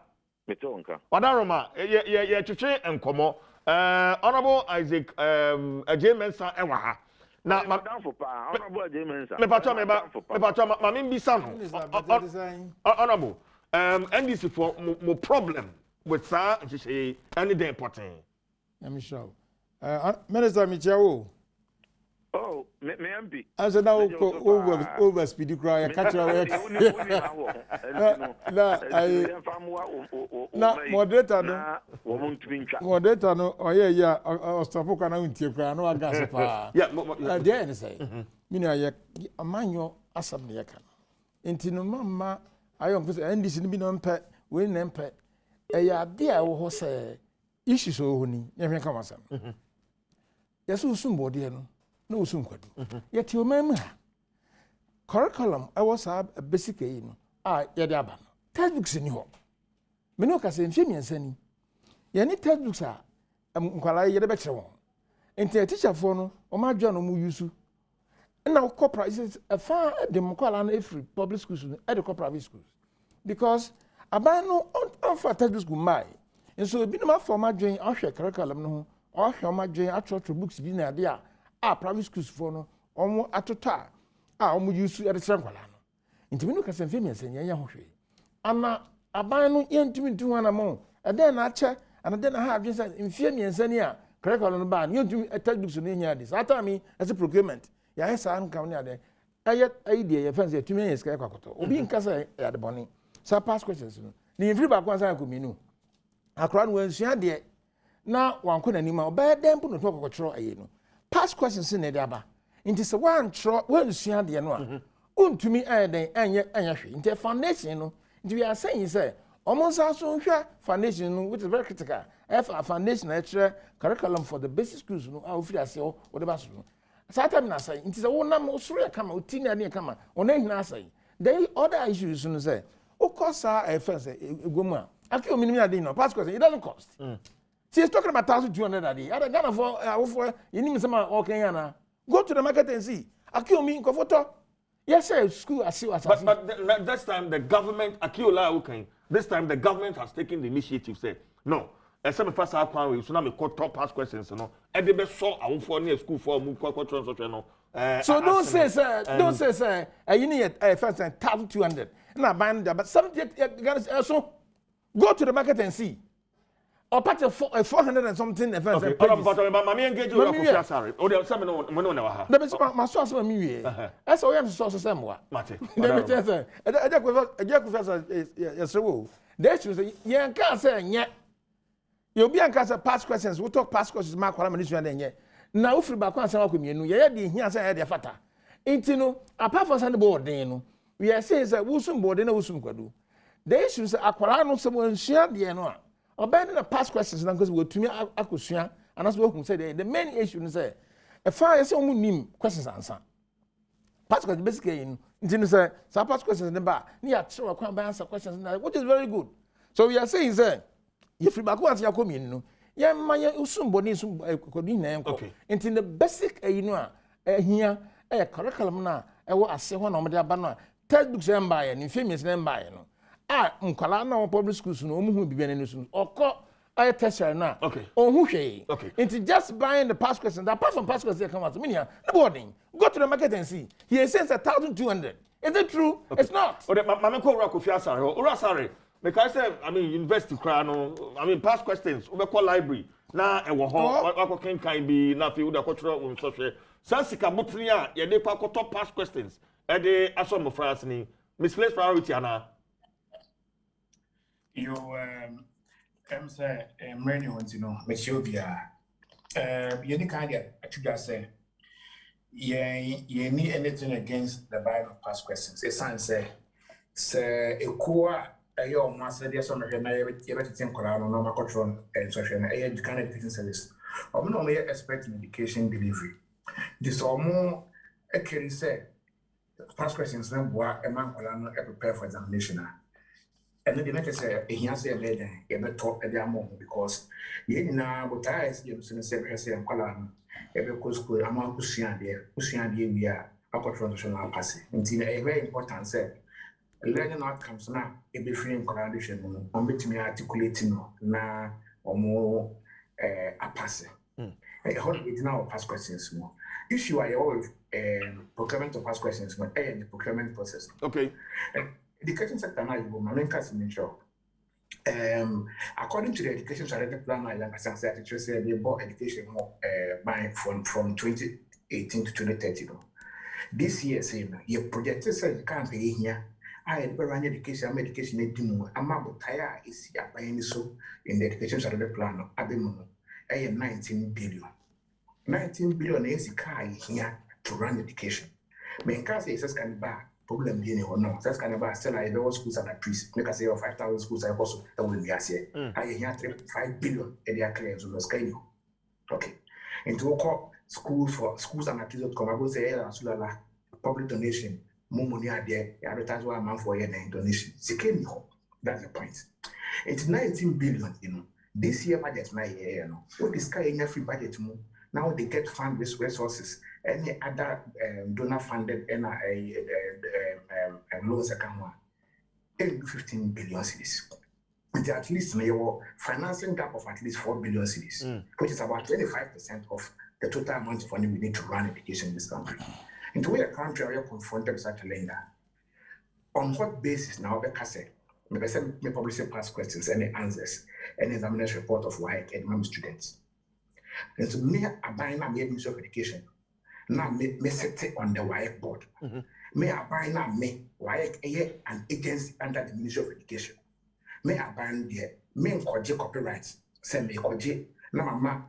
metonka
Wadaroma ye twetwe enkomo honorable Isaac Ajemensa ewa ha na
honorable Ajemensa
me pato ma me bisa no honorable NDC for mo problem with sir anything important
I'm sure Minister Michael
oh me MP
as now over speedy cry catch na moderator no oye ya ostafo kana untie kra no agas pa yeah there any say me no ya amanyo asam ne yaka enti no mama ayo mfo NDC ni bi no mpe we ne mpe e ya de a wo ho say issues o ho ni ye hwe ka wasam yeso usumbo de no no usum kwadu yeti o mem ha curriculum I was a basic yi no ye de aba no textbooks ni ho me no ka se mfie miensa ni ye ni textbooks a nkwala ye de be kire won enti teacher for no o ma dwa no mu yusu na corporate is a far democrat and every public schools and the private schools because abano on for textbook school mai and so bi no ma for ma dwen ahwe curriculum no ho ahwe ma dwen atro books bi na de a private schools for no omo atota omo use e de kire nkwala no ntimi no ka se mfe miensa nya ho hwe ana aban no yentimi ntu wana mo e de na ache ana de na ha adwen se mfe miensa ni a curriculum no ba yentimi textbooks no nya dis atami as a procurement ya esa nkam ne ade idea ye fancy tumi yes ka kwakoto obi nkasa ya de boni sa past questions no ni free ba kwansa ko minu akra no wansua de na wanko nanima oba dem pu no to kokotro aye no past questions ne de aba nti se wan tro wansua de no a untumi ayeden anya hwe nti foundation no nti we are saying say omonsa so hwa foundation no which is very critical foundation na curriculum for the basic schools no a ofiri ase o de ba so no Sata mi na say nti se wona mo soro ya kama oti na ne kama ona hina say the other issues no say o cost first egomu a aki o minimi ade no pass question it doesn't cost she is talking about 1200 a day other Ghana for you need some okay na go to the market and see aki o mi nkofoto yes say school asi
but this time the government akiola okay this time the government has taken the initiative say no some first half plan so na me call top past questions no e dey be so awofo na school for mu kwakwacho so no
so don't say sir you need first time 1200 na ban there but 78 so go to the market and see or part of 400 and something events.
Okay, but engage you with sorry. Oh, there's some no never have.
There is my source of me. That's all I am to source some more.
Mate.
Yes, so there should say, can't say, yet. You'll be answer past questions. We'll talk past questions, Mark Parliamentary, and yet. Now, if you back on some of you, you hear say their fata. Intino, apart from Sunday board, we are saying that Wilson board in a Wilson Quadu. The issues are Aquarano, someone share the annual. Abandon the past questions because we're to me, Akusia, and as we say, the main issue is a fire is only name questions answer. Past questions basically in say, some past questions in the bar, near so I can't answer questions, which is very good. So we are saying, sir, if you back once you come in, yeah, my usum body could be into the basic, here, a curriculum now, I was say one on the banner, textbooks and buy and infamous name by. Mkalana public schools no who be beginning soon. Or call I test now. Okay. Oh, who say? Okay. It's just buying the past questions. Apart from past questions, they come out to me here. The boarding. Go to the market and see. He says 1,200. Is it true? Okay. It's not. Okay, Mama Kofi sorry. Because I mean, university crano. I mean, past questions. We call library. Na ewo ho. Wako can be na fi uda cultural on social. Sansika mutria. Ye de pa top past questions. E de aso mo France ni misplaced priority ana.
You say many ones, you know, Monsieur Bia. You kind of actually say, you need anything against the Bible of past questions. A sign say, a core, a young master, there's some of them, everything Colorado, no control, and social, and kind of business service. I'm not only expecting education delivery. This or more, I can say, past questions, no, a man Colorado, prepare for examination. And then the next say, he has a lady, a talk at their moment because you know, what I see, you say, I'm calling every course, I'm on Pusian, we are a controversial passing. And a very important say, learning outcomes now, a be free in collaboration, on which me articulating now or more a passing. I hold it now past questions more. Issue I always procurement of past questions, and the procurement process. Okay. Education sector now, you main case in show. According to the education strategy plan, I said they bought education more by from 2018 to 2030. This year, same you projected say you can't pay here. I had run education, medication, I'm about tired is buying so in the education strategy plan. At the moment, I have 19 billion. 19 billion is a car here to run education. Main case is can buy. Problem being or no, that's kind of bad. Still, I know schools are at risk. Make us say 5,000 schools are also that will be as here. I hear 5 billion in their claims on the scale. Okay. And to call schools and at risk, come I will say, Sulala, public donation, more money are there. Advertise 1 month for a donation. That's the point. It's 19 billion, you know. This year budget, my year, you know. What this guy in free budget more. Now they get fund resources. Any other donor funded and loans account 15 billion cedis. At least your financing gap of at least 4 billion cedis, which is about 25% of the total amount of money we need to run education in this country. And to where a country are confronted with such a lender, on what basis now the CASE may publish past questions, any answers, any examination report of WIEC and students. And so me a buying a Ministry of Education. Now me set it on the WIEC board. Me a buying now me WIEC an agency under the Ministry of Education. Me a buying there. Me encourage copyrights. Send me encourage. Now mama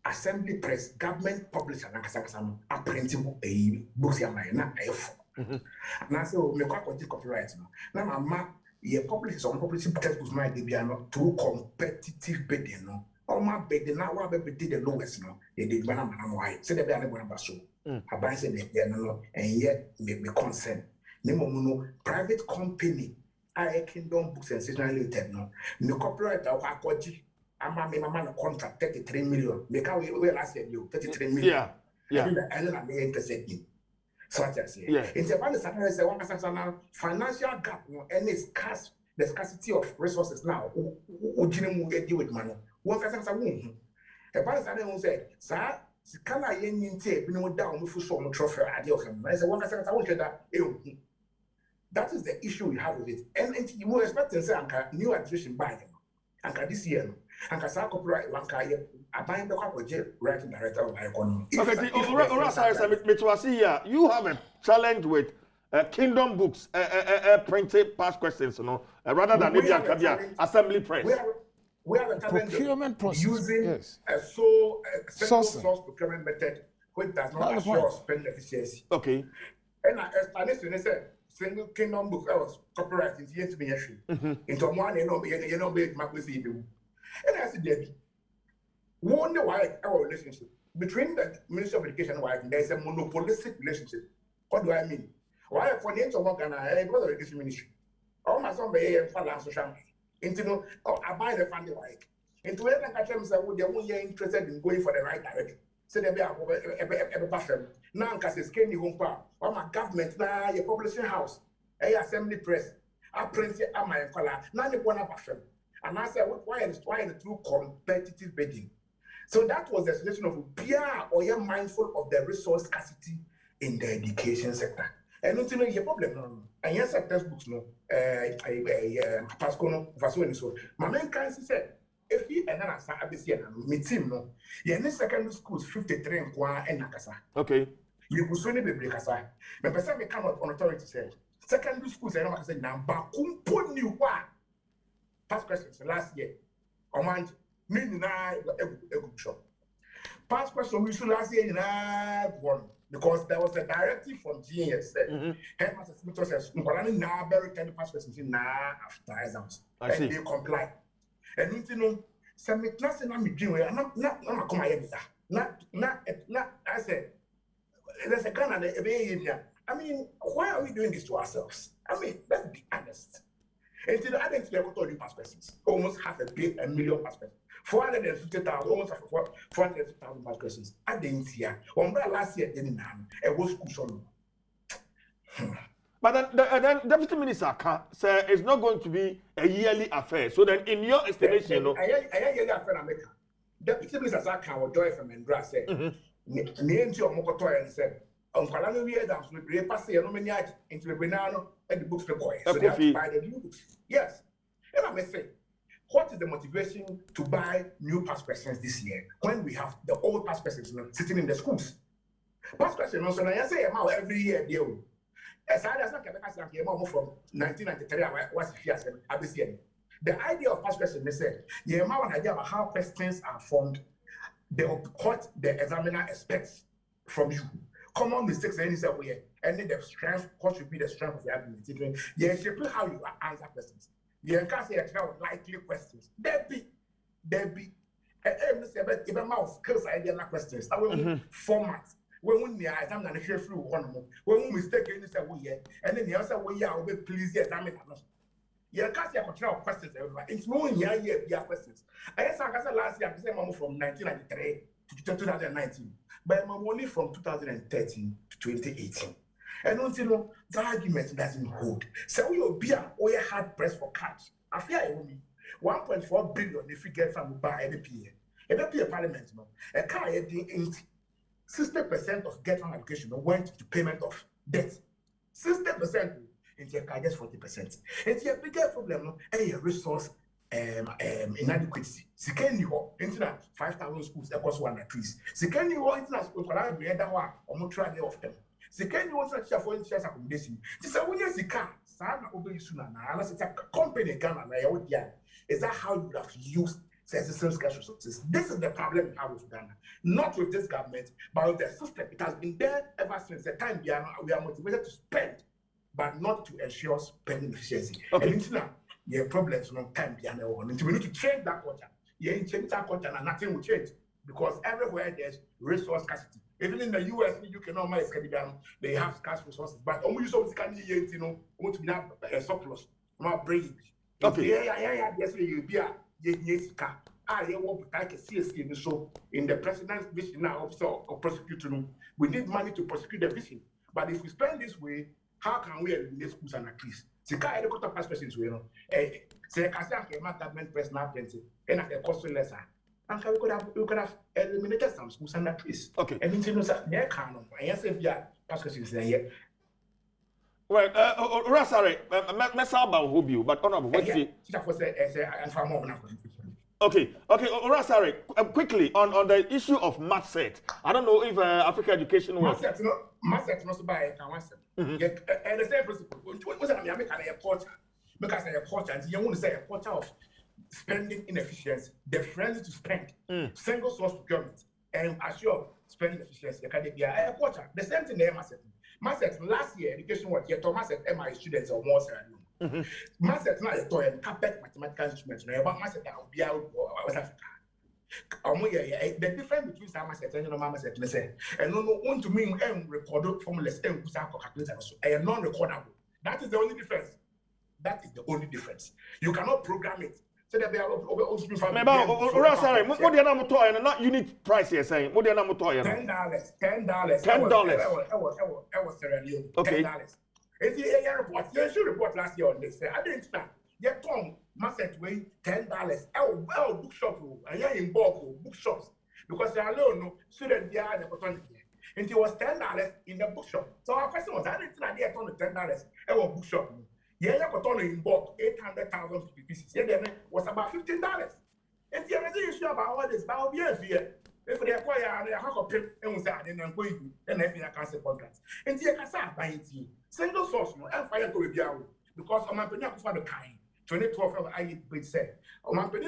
assembly press government publisher na kasakasano a printing a books ya my na a now so me encourage copyrights no. Now mama ye publish some publishing textbooks my dey be no too competitive bidding no. All my bidding now what be the lowest no. They did banana why. Say they be able to so. I buy say they no and yet me concern. No private company I Kingdom Books and Stationery Limited no. No copyright akwaji. I'm a man contract 33 million. Make we last year you 33 million. Yeah. And then I'm interested in. So I just say. It's about the financial gap and the scarcity of resources now. Ujinu deal with money. One person say about the say, sir. Can I take down with some trophy idea of him? I said, one person, I want that. That is the issue we have with it. And you will expect to say, new administration by him. And this year, And Kasa copyright one car, I bind the corporate writing director of my economy.
Okay, you have a challenge with Kingdom Books, printed past questions, rather than maybe assembly press.
We have a
procurement process
using a central source procurement method which does not assure spend efficiency.
Okay.
And I said, single Kingdom Books, I was copyright in the history. Into one, make my pussy. And I said, Debbie, wonder why our relationship between the Ministry of Education and wife, there's a monopolistic relationship. What do I mean? Why for the internet work and I go to the education ministry? All my son be a fan social into I buy the family like into it and catch them say they won't interested in going for the right direction. So they be a buffer. Now because it's candy home power. Or my government now your publishing house, a assembly press, I print it at my color. Now they want to buffer. And I said, why is the true competitive bidding? So that was the solution of Pia or you're mindful of the resource scarcity in the education sector. And it's a problem. And yes, textbooks, no, Pascal, no, so. My main counsel said, if you and I start ABC, me team, no, you need secondary schools 53 and Nakasa.
Okay.
You could soon be Bricasa. But person may come out on authority said, secondary schools, I don't say, now, but put new one. Past questions last year. On one, meaning I a good shop. Past question we should last year in one. Because there was a directive from GS. Headmaster Smith says, now very 10 past questions in after exams. And they comply. And you know, some class and I'm doing, I'm not come here. Not, I said, there's a gun and a baby. I mean, why are we doing this to ourselves? I mean, let's be honest. And to the other thing, we past questions. Almost half a million past questions. 450,000, almost 450,000 past questions. I didn't see her. One last year, didn't have a was cushion.
But then Deputy Minister say it's not going to be a yearly affair. So then, in your estimation, you know,
I yearly affair America. Deputy Minister Saka or Joy from Mendra said, "Near to Mokotoy and said, on Parliamentary Adams will be passing no many into the banana and the books for boys. So they have to buy the new books. Yes, and I may say, what is the motivation to buy new past questions this year when we have the old past questions sitting in the schools? Past questions, so I say every year deal. As I as I came from 1993, I was here at the idea of past questions, they said, the amount idea about how questions are formed, what the examiner expects from you. Common mistakes any way, and then the strength, what should be the strength of the argument? Yes, how you answer questions. You can't say likely questions. There be. Even more skills idea questions. I will format. When we are examining the share through one more, when we mistake any say we and then the answer we are will be please the examiner. You can't say control questions. It's more in year questions. I guess I said last year, I said from 1993 to 2019, but I'm only from 2013 to 2018. And don't you know the argument doesn't hold. So we will be a hard press for cash. I fear it will be 1.4 billion if we get from buy every year. Every year Parliament, no, a car 60% of get on education went to payment of debt. 60% into a car just 40%. It's a bigger problem, no, a resource inadequacy. Second, you into 5,000 schools that cost 1 trees. Second, you into schools that we had one or more try of them. Second, you also share for insurance accommodation. This is when you car, Sana Obe Suna, unless it's a company Ghana, is that how you have to use citizens' cash resources? This is the problem we have with Ghana. Not with this government, but with the system. It has been there ever since the time we are motivated to spend, but not to ensure spending efficiency. Okay. And now, your problems long time we need to change that culture. You change that culture and nothing will change because everywhere there's resource scarcity. Even in the US, you can normally they have scarce resources, but only so can want to have a surplus. Not bring it.
Okay.
Yeah. Yes, you be a yes car. You want to take a CSC so in the president's vision now also or prosecutor. We need money to prosecute the vision. But if we spend this way, how can we eliminate schools and increase? The car helicopter pass persons, say I say government press now plenty, and I can cost lesser. And we could have eliminated some schools and trees.
Okay.
And you know that they can't. I say yeah, Pascal is here.
Well, sorry, mess about who you, but honorable, what you?
And for more.
Okay. Alright, sorry. Quickly on the issue of math set. I don't know if Africa Education was.
Math set not buy a concept. And the same principle. What's I make a porter? Because a porter, and you want to say a porter of spending inefficiency, the friendly to spend, single source procurement, and assure spending efficiency. You can be a porter. The same thing there, math set last year, education was your Thomas at MI students or more. Master na to en carpet mathematical instruments no about master that will be out West Africa. The difference between some master and normal master me say and no want to mean record formulas and kusa calculator so a non-recordable. That is the only difference. That is the only difference. You cannot program it. So there be also from
sorry, what the number toy and not unit price you're saying. What the number toy? $10. Okay.
It's the report. You should report last year on this. I didn't start. Yet Tom Masset way $10. Well, bookshop, I am in bulk bookshops because they alone no student there the opportunity. And it was $10 in the bookshop. So our question was, I didn't idea on the $10. Our bookshop. Yeah, you got in bulk 800,000 pieces. Yeah, then was about $15. And the other issue about all this, but I'll be here. If they acquire a hack of pip and was that in going and having a cancer contract. And the Casa buying single source no and fire to be out because on my penny for the kind 2012 I said on my penny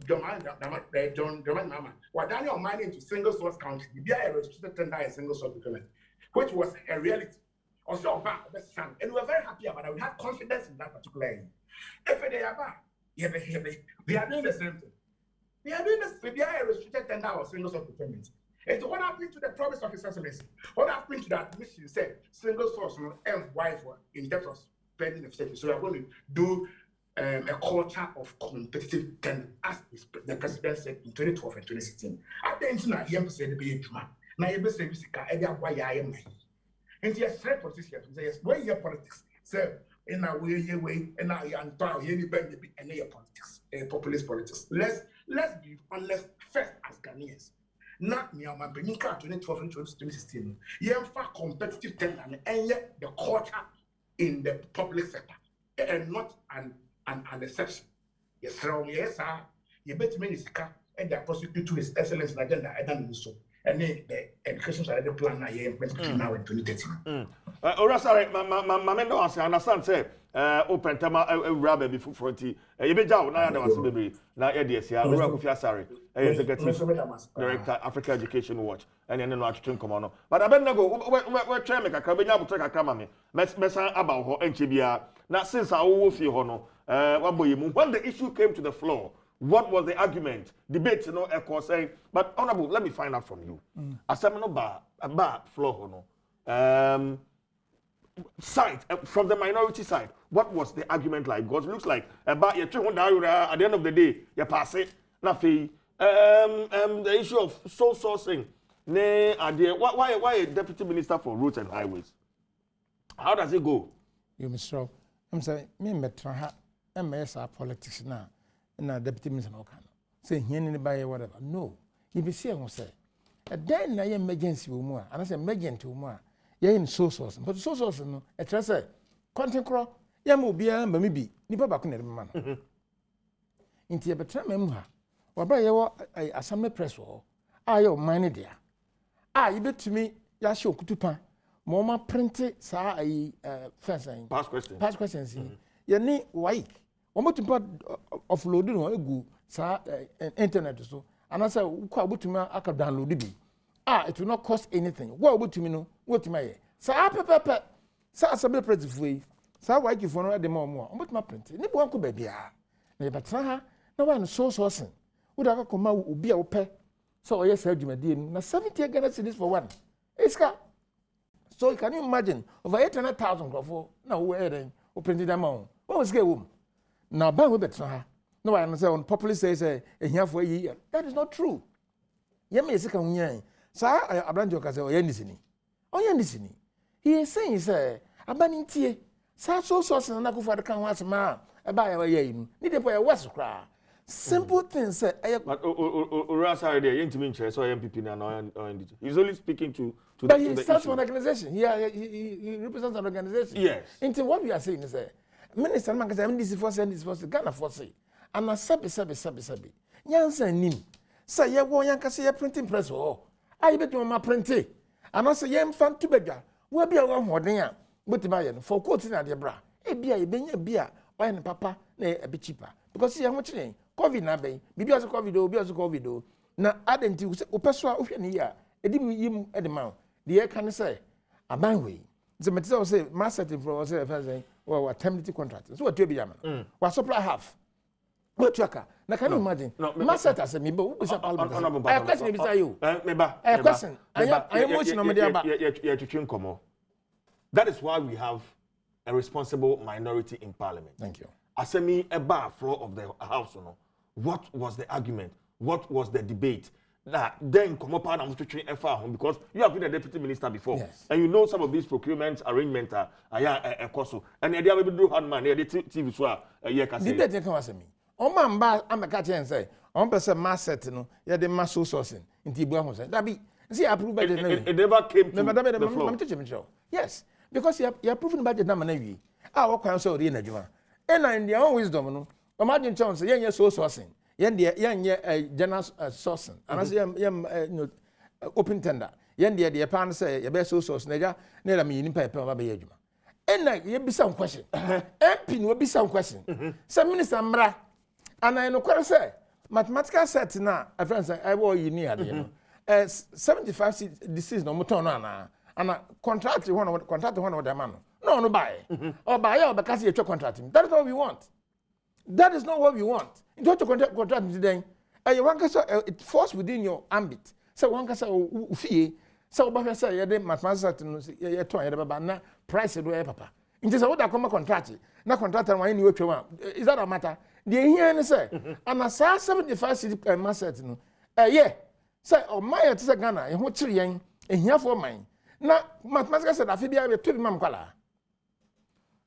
John Mama what Daniel mining to single source country be a restricted tender single source procurement, which was a reality. Also back and we were very happy about it. We had confidence in that particular area. If they are back, we are doing the same thing. We are doing this. We are a restricted tender or single source procurement. And what happened to the promise of his excellency? What happened to that mission said single source and why for in terms of spending efficiency? So we are going to do a culture of competitive tender as the president said in 2012 and 2016. I think now he said the be juma. Now he say we can every why I am. And yes, threat politicians say yes, where your politics. So in our way, and now you are any baby and your politics, populist politics. Let's be honest first as Ghanaians. Not me, my Benica 2012 and 2016. You have competitive tender and yet the culture in the public sector and not an exception. Yes, sir. Yes, sir. You bet me and they prosecute to his excellence agenda. I don't know so. And then the education side of the plan now in 2013.
Sorry, my no answer. Understand, say, open tema rubber before 40. You be down now. There was baby. Now, Eddie, sorry. Executive Director, Africa Education Watch, and then no action come on. But I better go. We're trying to make a cabin to take a camera. Mess about her NCBR. Now, since I will feel hono, when the issue came to the floor, what was the argument? Debate, you know, echo saying, but honorable, let me find out from you. As I'm no bar floor hono. Side from the minority side, what was the argument like? Because it looks like about your 200 at the end of the day, you pass it. Nothing. The issue of sole sourcing. Why a deputy minister for roads and highways? How does it go?
You Mr. I'm saying, me metra MS politics now. Na deputy minister no can say here anybody whatever. No. You be see I say. A then na emergency wo and I say emergency wo in source, but source no. A trust say content crow. Mo bia ma me bi nipa ba ko na ma no. Inti e betra ma mu ha. Wa bra ye wo assembly press wo. Aye o mine there. You betumi ya show kutupa. Mo ma print sa first
past questions.
Past questions. Ye ni why Omo to offload no egu sa internet so and I say kwa butumi aka download bi it will not cost anything what butumi no what my sa pepepe sa assembly president wey sa why for no de mo butumi print ni bo anko ba bia na betra ha na wa no sourcing wo da ka koma obi a wo pe so oye sa adwumadi na 70 Ghana cedis for one iska so can you imagine over 800,000 grofo na wo eren wo print them on what was get wo now, ban we better ha. No, I say on populist says here for a year. That is not true. Yemi is second year. Sir, I brand your castle or Yendisini. Oh, Yendisini. He is saying, sir, a banning tea. Sir, so sauce and I go for the can once ma. A buy a way. Need a west cry. Simple things, sir.
But Ras are there, intimate, so MPP now. He's only speaking to
but he starts an organization. He represents an organization.
Yes.
Into what we are saying is Minister Mankasa, this is for Ghana for say. And a sabi. nyansa nim say ye wo yanka say ye printing press ho ayi betu ma printe anase ye mfa to badwa wo bia wo hoden a betima ye no for quote na de bra e bia ye benya bia o ye papa na e be cheaper because ye ho kire covid na ben bibi also covid o bi also covid o na adenti wo peso a wo hwe ne ya edi yim e de ma de ye kan say aban we the material say mass setting for say say or terminating contract so what you be yama wa supply half what you aka na can you imagine mass set as me be we say parliament I question be say you
me ba
question I am watching no me dey ba
you twin komo. That is why we have a responsible minority in parliament.
Thank you.
Asemi eba floor of the house no. What was the argument? What was the debate? That then come up and train FR because you have been a deputy minister before,
yes.
And you know some of these procurement arrangements are a cost. And they are do hard man. They TV so
debate can was me. On man ba am ka chen say on person mass set no. Ya the mass sourcing. Inti bu ahun say. That be see approve budget na.
It never came to the floor.
Yes, because you approving budget na na wi. Ah, what can so re na adwuma. And in their own wisdom no. Imagine chance say yen so sourcing. Yen general sourcing and as open tender yen the pan say be so source na ja na la me nipa pe ba be adwuma and na ye be some question MP no be some question say minister mra and I no kwere say mathematical set na a friend say I wo yi ni ade no 75 disease no moton no ana contract one of the man no buy or buy or because you contract that is what we want. That is not what we want. You don't contract today. It falls within your ambit. So one can say, fee. So, but say, you didn't mathematics, you told na price do papa. It is what I come contract. Na contract and when you want. Is that a matter? The here say, and I say 75 city masset. Yeah. Say, oh, my, it's a Ghana, and what tree, and here for mine. Now, mathematics said, I feel I will tell mam color.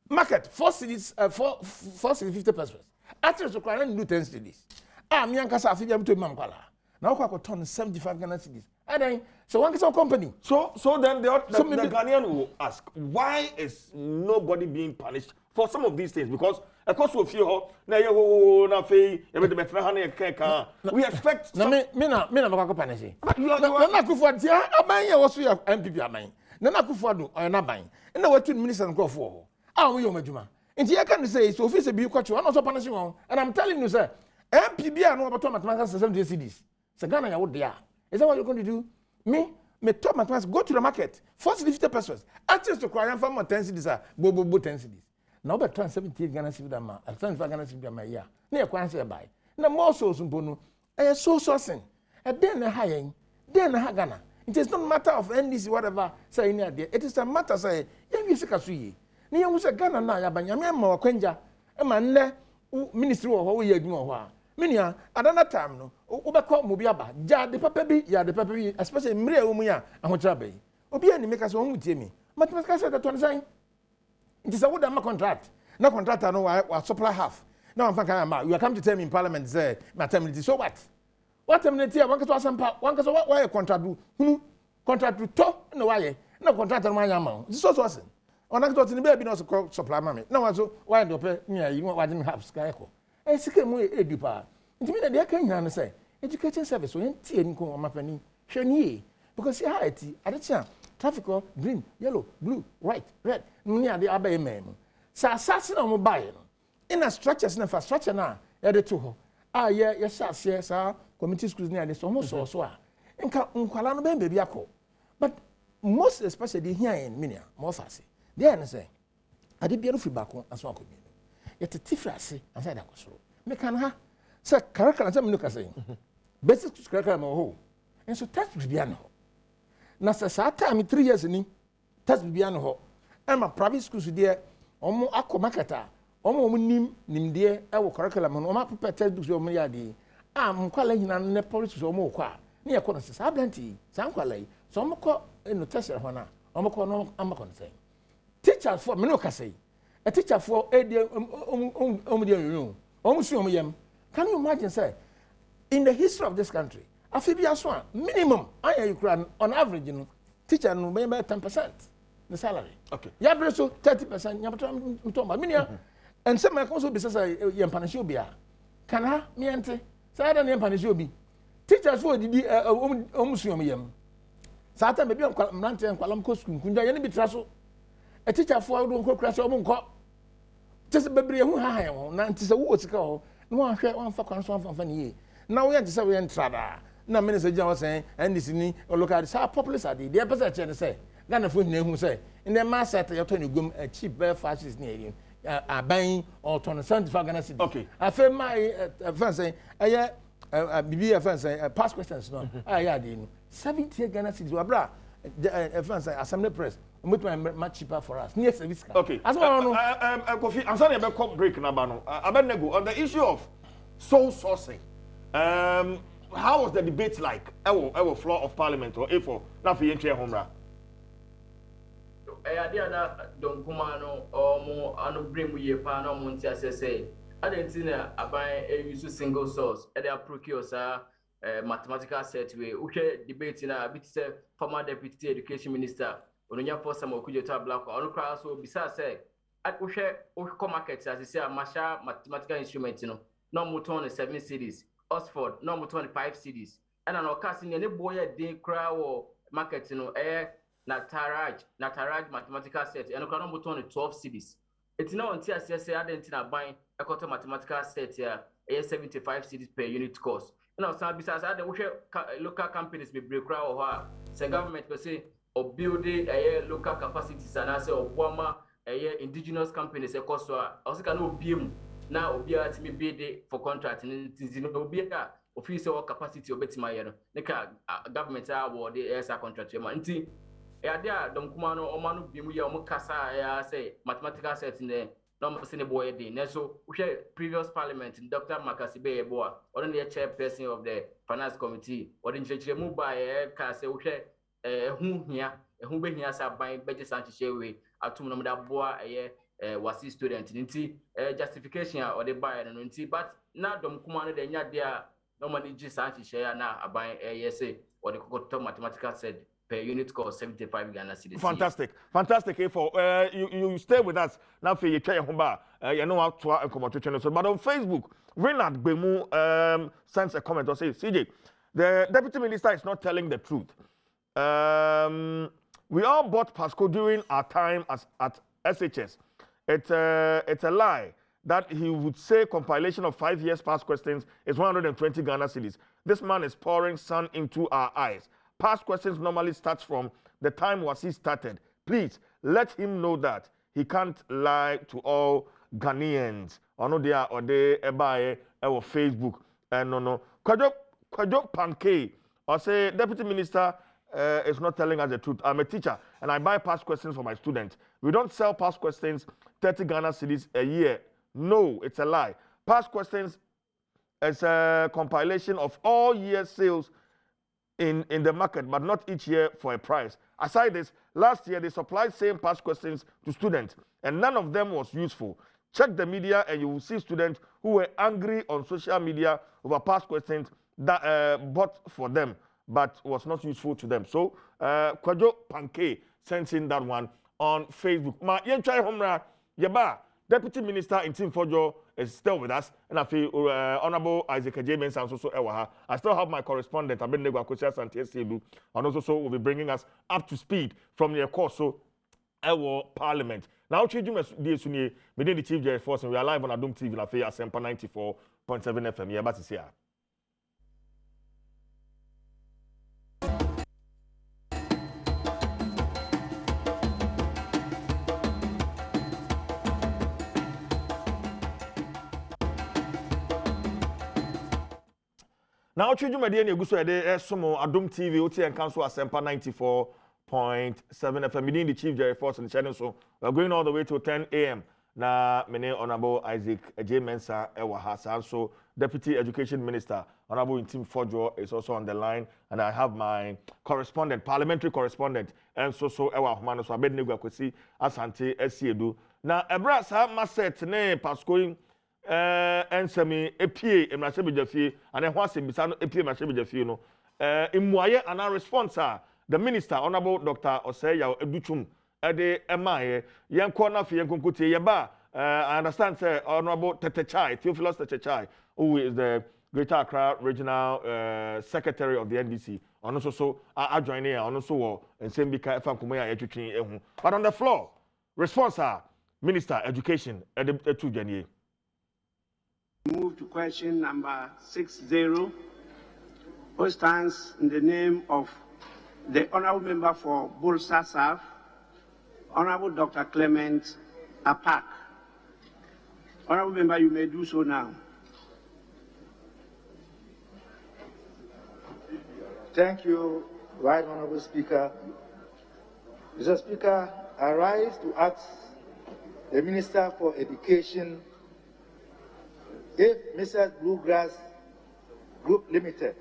Market 4 cities 50 pesos. Actually, so I do 10 cities. Ah, me and Kasa Afia to Mamkwala. Now I turn 75 Ghana cities. And then so one company.
So then the Ghanaian will ask, why is nobody being punished for some of these things? Because of course we feel we expect
me na punish. Na kufuat ya aban was we MPP aban. Na kufuat do na ban. Na what minister go for. Ah, we yomajuma. And you can say, so office be quite one also punishing one. And I'm telling you, sir, MPB are no about mathematics 70 cities. So Ghana, you would there. Is that what you're going to do? Me top mathematics, go to the market, 50 pesos. Actually, to cry from 10 cities are bo 10 cities. Now, but 70 Ghana cities, I'll turn 5 Ghana cities, my year. Near Quancy by. No more so simple. I am so sourcing. And then a high, then a Ghana. It is not a matter of NDC, whatever, say in there. It is a matter, say, you see, ni yɛn sɛ Ghana na ya banya me ma wakanja e ma nne ministry wo ho ye adwuma ho a menia adana time no wo be kɔ mo bi aba ja de papa bi ya de papa bi especially mre wo mu ya ahokyra ba yi obi ani make so wo tie mi mathematical set to nsan it is a wood ma contract na contractor no wa supply half now am fan ma you come to tell me in parliament say maternity so what terminate one ka to asampa one ka so why contract do hunu contract to na why na contractor no anya ma so on a got in the baby no supply mammy. No, so why do you want to have skyco? A sick way a dupa. It means that they can say education service when tea and come on my penny. Shani, because society at the chance traffic green, yellow, blue, white, red, near the abbey man. So assassin on mobile in a structure and infrastructure now, added to her. Ah, yes, sir, committee schools near this almost so. And Kalano baby, but most especially here in Minia, more fancy. Then say, I did beautiful back on as one could be. Yet a tifrasi, and said I was so. Me can ha, sir, character and some look saying. Basic curriculum or whole. And so touch Bibiano. Now, sir, time 3 years in him, touch Bibiano. I'm a private school there, almost aqua macata, almost nim dear, our curriculum, and my prepared textbooks of my idea. I'm calling on the police or more qua. Near corners, I plenty, some quality, some call in the test of honor, I'm a concern. Teacher for me no say. A teacher for can you imagine say in the history of this country afibia so minimum Ukraine on average teacher no maybe 10% the salary. Okay. Ya so 30% ya and some also be say you punish obia. Can ha me ante Say that name punish obi. Teachers for the omusuom yam. Satan maybe on mrante and kwalam ko school kunja ye ne bitraso. A teacher for don ko krase omo nko. Just bebre hu ha ha na nti se wo sika ho. No wan hwe wan fa kwan so wan fa ne ye. Na we ante se we entrada. Na minister John was saying and this ni local say populous are the person che say Ghana for hu say in the mass set you turn gum a cheap fascist near buying or 75 Ghana city. Okay. I feel my friend saying bibi friend say past questions no. Yeah 70 Ghana cities wabra friend say assembly press much cheaper for us. Near service.
Okay. As well Kofi I'm sorry about break na ba no. Abenego on the issue of sole sourcing. How was the debate like? Our floor of parliament or A4? Not for entry homra.
I did that don't come or more on bring we a pan on Monty say. I didn't see a buy a use single source. And they procure mathematical set way. Okay, debating a bit former deputy education minister. On your post some of Kujota Black or crowd so besides say at Ushe markets as you say a masha mathematical instrument, no more 7 cities. Oxford, no more 25 cities. And an occasion any boy a day crowd or market, Nataraj mathematical set, and no more 12 cities. It's now until I say I didn't buy a quarter mathematical set here, 75 cities per unit cost. And now, besides that, the local companies be break crowd or the government per se or building a local capacities and I say or Wama a indigenous companies a cost or also can no beam. Now, Obia to me bid for contract and it is in Obia official capacity of Betty Neka government award the ASA contract. Manti, Adia, Don Kumano, or Manu Bimuya, Mukasa, say mathematical set in the number Boy day. Neso, previous parliament, Dr. Makasibe Boa, or the chairperson of the finance committee, or in Church move by a case, whom here, whom be here, by Betty Sanchez, Atum that Boa, was his student nti justification or the buyer no nti but na dom kuma no de nya dia no money just share na aban say or the cocoa mathematical said per unit cost 75 Ghana cedis.
Fantastic for you stay with us now for you try your ba you know how to come so but on Facebook Renard Bemu sends a comment or says CJ the deputy minister is not telling the truth. We all bought Pasco during our time at SHS. It's a lie that he would say compilation of 5 years past questions is 120 Ghana cedis. This man is pouring sun into our eyes. Past questions normally starts from the time was he started. Please let him know that he can't lie to all Ghanaians. I know they are or they ebaye or Facebook and no. Kwajo Pankey or say deputy minister is not telling us the truth. I'm a teacher and I buy past questions for my students. We don't sell past questions 30 Ghana cedis a year. No, it's a lie. Past questions is a compilation of all year sales in the market, but not each year for a price. Aside this, last year they supplied same past questions to students and none of them was useful. Check the media and you will see students who were angry on social media over past questions that bought for them but was not useful to them. So, Kwajo Pankey sent in that one on Facebook. Ma yenchai homra yeba Deputy Minister in Team Fojo is still with us, and I feel Honorable Isaac James and also Ewaha. I still have my correspondent Abenego Akosia Santiago, and also will be bringing us up to speed from the course so our Parliament. Now, changing the within the Chief Judge Force, and we are live on Adom TV. I feel Asempa 94.7 FM. Yeah, but it's here. Now, children, my dear, you go so Adom TV, OT and Council Asempa 94.7 FM. Within the Chief Jerry Force and the channel, so we're going all the way to 10 a.m. Now, my Honorable Isaac J. Mensa Ewaha, so Deputy Education Minister, Honorable Tim Fojo is also on the line, and I have my correspondent, parliamentary correspondent, and so Ewa Humano, so I bet Nego Kwesi Asante Esiedu. Now, Ebrasa Maset ne Pascoing. Ensemi epie emrashe bejafi and ho asembisa no epie emrashe bejafi no imuaye ana response the minister Honorable Dr. Oseya Educhum de emaye yenko na fe yenko kotie yeba I understand say Honorable Tetechai Theophilus Tetechai who is the Greater Accra Regional Secretary of the NDC. On also I join here. On also and same because if I'm coming but on the floor, response Minister Education at the two January.
Move to question number 60, which stands in the name of the Honourable Member for Bolsa South, Honourable Dr. Clement Apak. Honourable Member, you may do so now.
Thank you, Right Honourable Speaker. Mr. Speaker, I rise to ask the Minister for Education if Mrs. Bluegrass Group Limited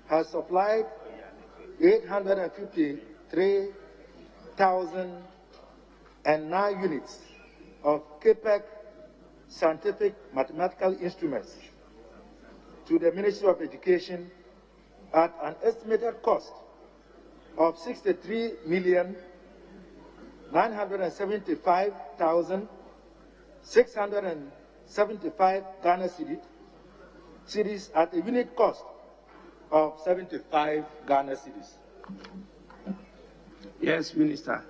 has supplied 853,009 units of CAPEC scientific mathematical instruments to the Ministry of Education at an estimated cost of 63,975,675 Ghana cedis at a unit cost of 75 Ghana cedis.
Yes, Minister.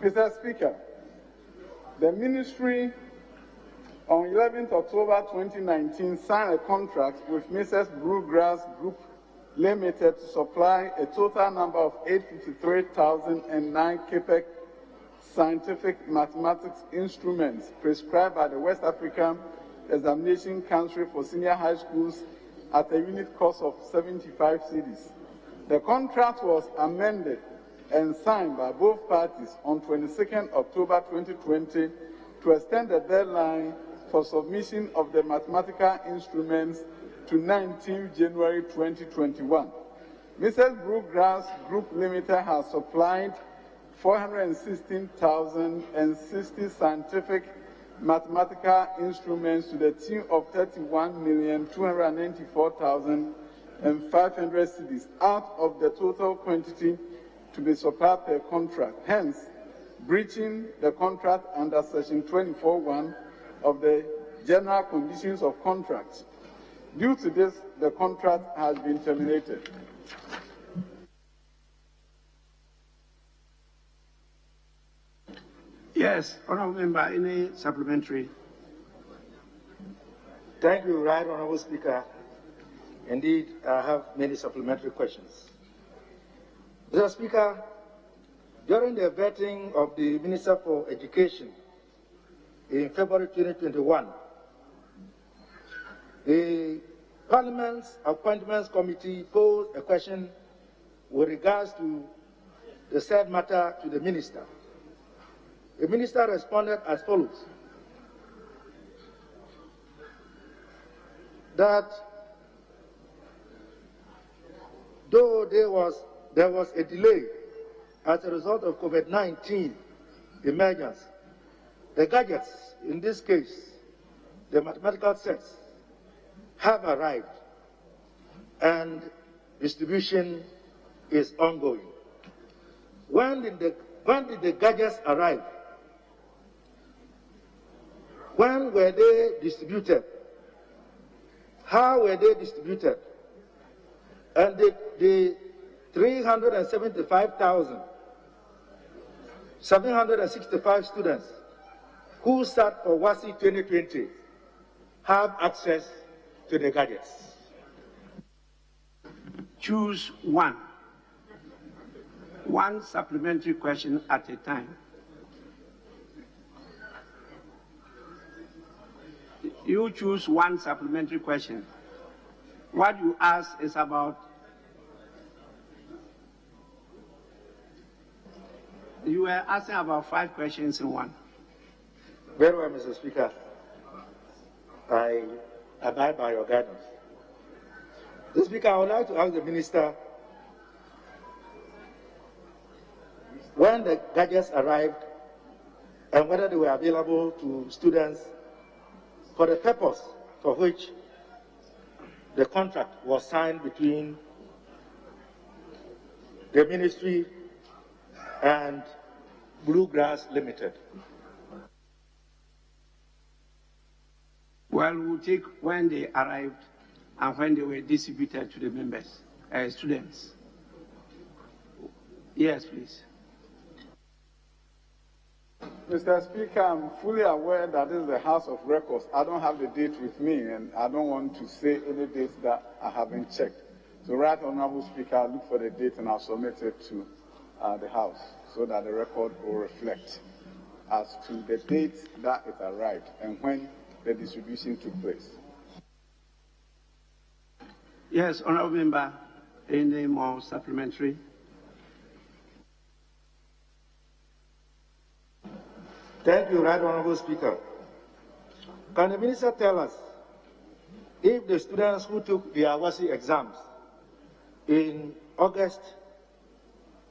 Mr. Speaker, the Ministry on 11th October 2019 signed a contract with Mrs. Bluegrass Group Limited to supply a total number of 853,009 CAPEC scientific mathematics instruments prescribed by the West African Examination Council for senior high schools at a unit cost of 75 cedis. The contract was amended and signed by both parties on 22nd October 2020 to extend the deadline for submission of the mathematical instruments to 19th January 2021. Mrs. Bluegrass Group Limited has supplied 416,060 scientific mathematical instruments to the tune of 31,294,500 cedis out of the total quantity to be supplied per contract, hence breaching the contract under Section 24(1) of the General Conditions of Contracts. Due to this, the contract has been terminated.
Yes, Honourable Member, any supplementary?
Thank you, Right Honourable Speaker. Indeed, I have many supplementary questions. Mr. Speaker, during the vetting of the Minister for Education in February 2021, the Parliament's Appointments Committee posed a question with regards to the said matter to the Minister. The Minister responded as follows: that though there was a delay as a result of COVID-19 emergence, the gadgets, in this case, the mathematical sets, have arrived and distribution is ongoing. When did the gadgets arrive? When were they distributed? How were they distributed? And the 375,765 students who sat for WASI 2020 have access to the gadgets.
Choose one. One supplementary question at a time. You choose one supplementary question. What you ask is about, you were asking about 5 questions in one.
Very well, Mr. Speaker. I abide by your guidance. Mr. Speaker, I would like to ask the Minister when the gadgets arrived and whether they were available to students for the purpose for which the contract was signed between the Ministry and Bluegrass Limited.
Well, we'll take when they arrived and when they were distributed to the members, students. Yes, please.
Mr. Speaker, I'm fully aware that this is the House of Records. I don't have the date with me, and I don't want to say any dates that I haven't checked. So, Right Honorable Speaker, I'll look for the date and I'll submit it to the House so that the record will reflect as to the date that it arrived and when the distribution took place.
Yes, Honorable Member, in the name of supplementary.
Thank you, Right Honorable Speaker. Can the Minister tell us if the students who took the Awasi exams in August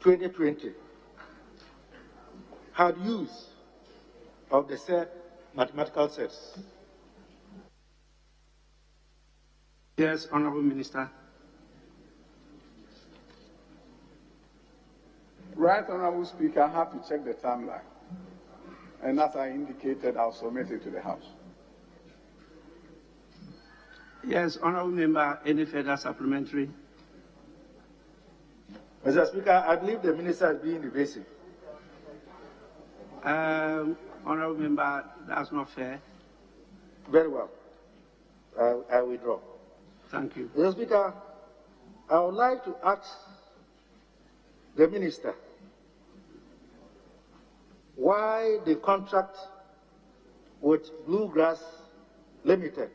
2020 had use of the said mathematical sets?
Yes, Honorable Minister.
Right Honorable Speaker, I have to check the timeline. And as I indicated, I'll submit it to the House.
Yes, Honorable Member, any further supplementary?
Mr. Speaker, I believe the Minister is being evasive.
Honorable Member, that's not fair.
Very well. I withdraw.
Thank you.
Mr. Speaker, I would like to ask the Minister why the contract with Bluegrass Limited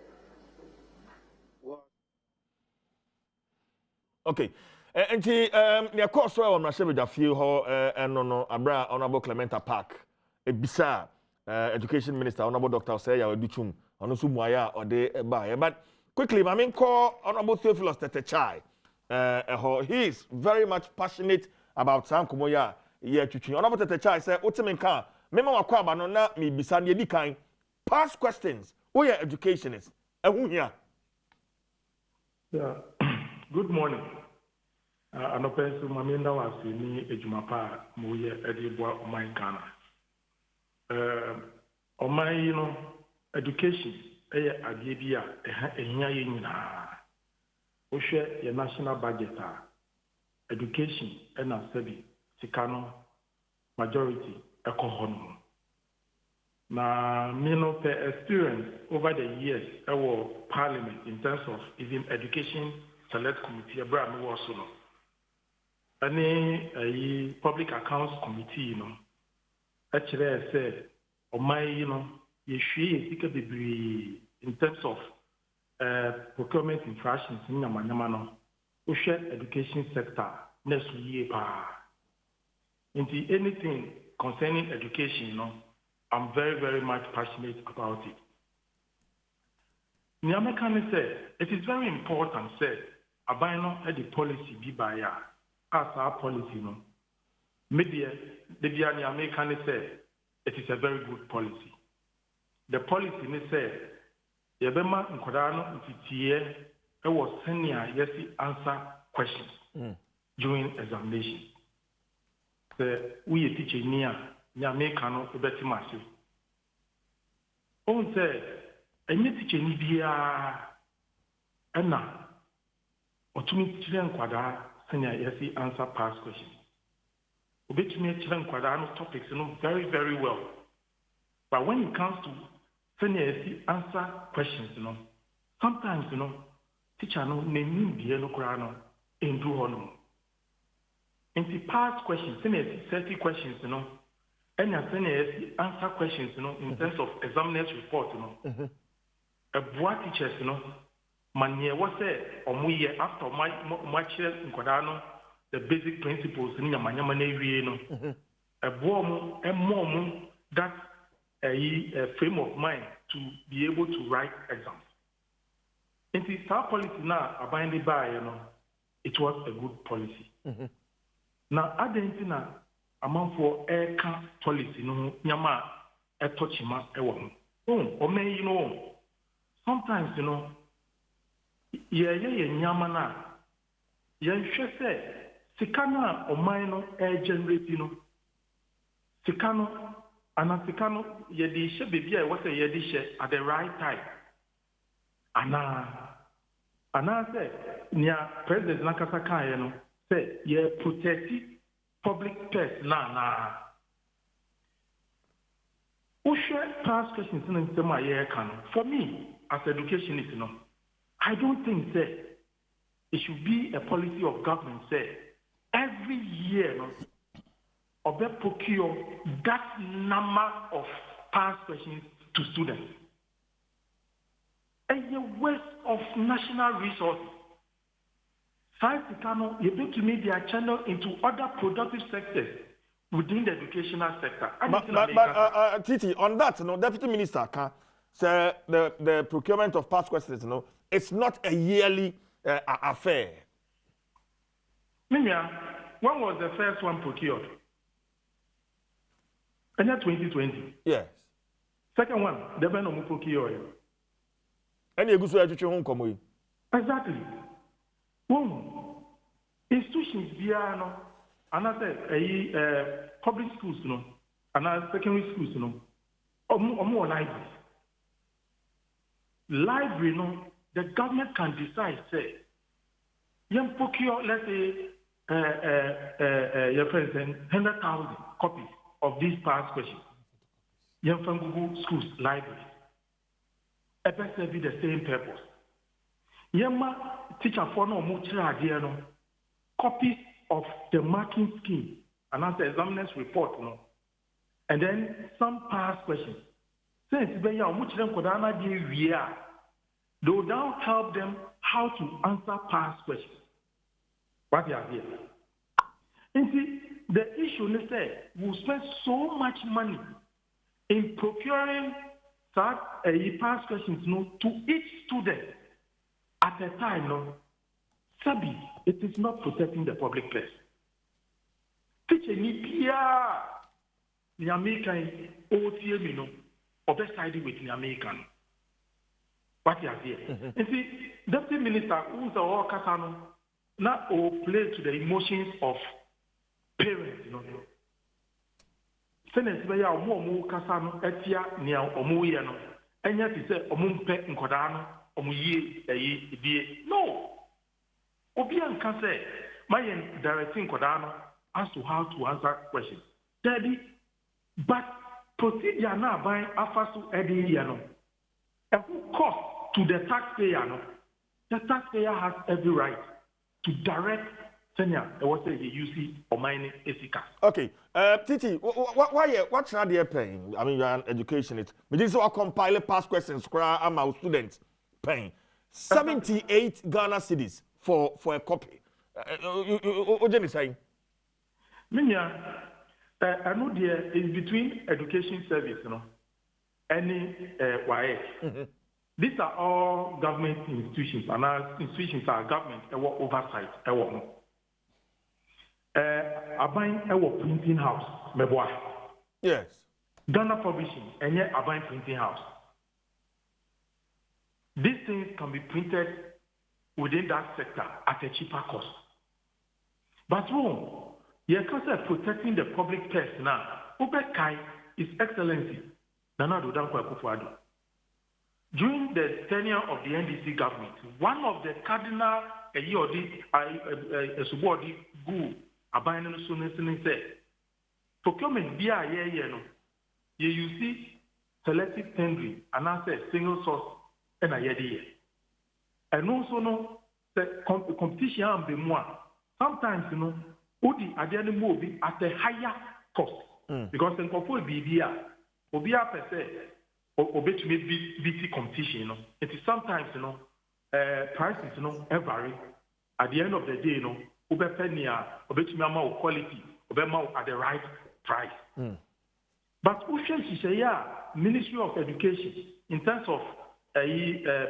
was...
Okay. And the course where I'm not sure with a few and no Abra Honorable Clementa Park, a bizarre education minister, Honorable Dr. Saya or Duchum, and also Moya or de Baye. But quickly, I mean, call Honorable Theophilus Tetechai. He is very much passionate about Sam Kumoya. Yeah, Honorable Tetechai said, Otemenka, Mema Wakwaba no na mi bisan ye kind past questions. Who your education is? Yeah.
Good morning. Anopenso Maminda was ni ejumapa moye edibwa omai Ghana. Omai no education eye adie bia ehia ye nyina. Wo hwe ye national budget education na sabi sikano majority ekohono. Na me no per experience over the years our Parliament in terms of even education select committee abra me was no. Any public accounts committee, actually I said, or my, you should be in terms of procurement infractions in Yamanamano, education sector next year. Into anything concerning education, I'm very, very much passionate about it. Nyamakane said, it is very important, said, abino at the policy be by as our policy, media, the American said it is a very good policy. The policy may say, Yabema Nkodano Itiye, I was sending yes answer questions during examination. We a teacher near Yamakano Betimasi. On said, and yet teacher Nibia Anna or to me children Quada. Senior yes, answer past questions. We to me topics, very, very well. But when it comes to senior yes, answer questions, sometimes teacher name no grano in do honor. In the past questions, senior 30 questions, and senior yes, answer questions, in terms of examiner's report, a boy teachers, Manye was said, or we after my children in Kodano, the basic principles in Yamane, a bomb, a mom, that's a frame of mind to be able to write exams. In the star policy now, abided by, it was a good policy. Now, Argentina, among for air camp policy, Yama, a touchima, a woman. Or may sometimes, Yamana, Yan say, Sikana or minor air generating, Sikano, and Sikano, Yedisha baby, I was a Yedisha at the right time. ana say near president nakasa kan no say ye protect public purse na Ushe past questions in the year can. For me, as educationist, I don't think that it should be a policy of government say every year or procure that number of past questions to students. And the waste of national resources. Science you need to make their channel into other productive sectors within the educational sector.
But Titi, on that, Deputy Minister can say the procurement of past questions, it's not a yearly affair.
Mimia, when was the first one procured? In 2020.
Yes.
Second one, the Ben Omu procured.
And you go to education home.
Exactly. One institutions beyond. Another public schools, another secondary schools, or more libraries. Library, the government can decide, say, you procure, let's say, your president, 100,000 copies of these past questions. You from Google schools, libraries. It best serve the same purpose. Yema teacher for no much idea, copies of the marking scheme and as the examiner's report, and then some past questions. Since they will now help them how to answer past questions. What they are here. And see, the issue is that we spend so much money in procuring that past questions to each student at a time. Sabi, it is not protecting the public purse. Teacher ni pia the American OTM or best sided with the American. What you are here. And see, Deputy Minister who's a Kasano now play to the emotions of parents, Senate Baya Omo Kasano Etia Nia Omoyano, and yet he said Omumpe Nkodano, Omuye No. Obian can say, my directing Kodano as to how to answer questions. Daddy, but procedure now by Afasu Eddie Yano. And who cost to the taxpayer? The taxpayer has every right to direct Senya, what say the UC or mining Esika.
Okay, Titi, what's not the paying? I mean, you're an educationist. But this is what compile past questions, I'm our students paying 78 Ghana cedis. For a copy. What are you saying?
Minya, I know there is between education service, any YS. These are all government institutions, and our institutions are government oversight. Abine printing house, Meboa.
Yes.
Ghana Publishing, and yet Abine printing house. These things can be printed within that sector at a cheaper cost. But wrong, you can say protecting the public purse now. Ubekai is Excellency Nana Dodankwa Akufo-Addo. During the tenure of the NDC government, one of the cardinal subordinate guru Abayano Sunesini said, procurement be a you see selective tendering and answer single source and a year. And also, the competition be more. Sometimes, Udi Adiani movie at a higher cost. Because the company be here, Obia per se, obey to make BT competition. It is sometimes, prices, vary. At the end of the day, Ube Penia, obey to me quality, obey at the right price. But Ushen Shishaya, Ministry of Education, in terms of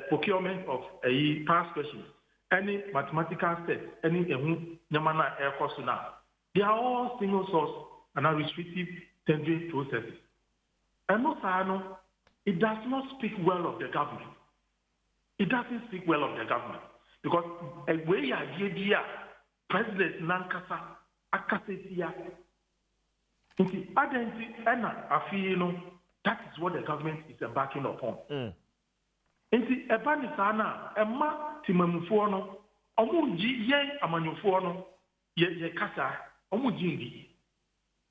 procurement of past questions, any mathematical steps, any Yamana air course now, they are all single source and are restrictive tendering processes. And also, it does not speak well of the government. It doesn't speak well of the government because a way idea, President Nankasa Akasetia, that is what the government is embarking upon. Enti eba ni sana emma timamufoɔ no ɔmo gyi yɛn amanyɔfoɔ no ye kasa ɔmo gyi ndi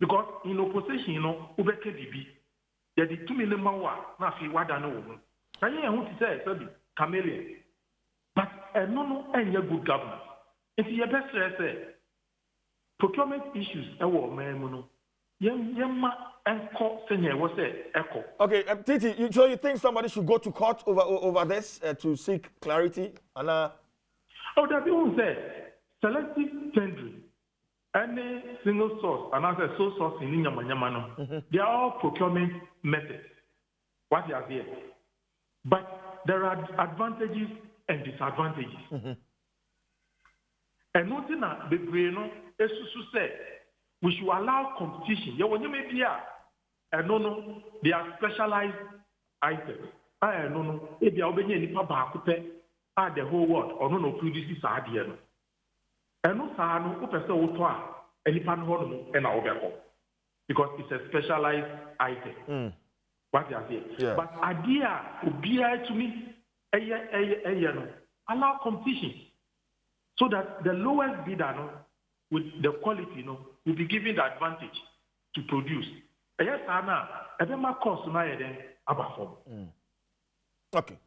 because in opposition no wobɛka bibi yɛde tumi ne ma wo a na afei wada no wo ho na yɛn ho te sɛ sɛbi chameleon but ɛno no ɛnyɛ good governance enti yɛbɛsrɛ sɛ procurement issues ɛwɔ ɔman mu no yɛmma ɛnkɔ sɛnea ɛwɔ sɛ ɛkɔ.
Okay, Titi, so you think somebody should go to court over this to seek clarity? And
oh, that people say selective tendering, any single source, and as a sole source in Yamanyamano, they are all procurement methods. What you are here, but there are advantages and disadvantages. And nothing that the brain is to say we should allow competition. Yeah, when you may be no, they are specialized items. I no, if you are any papa the whole world or no produces idea. And no sano, who person will try any pan home and our because it's a specialized item. What you are saying. Yeah. But idea would be to me allow competition so that the lowest bidder with the quality will be given the advantage to produce. Yes, Anna, every cost then about
Okay.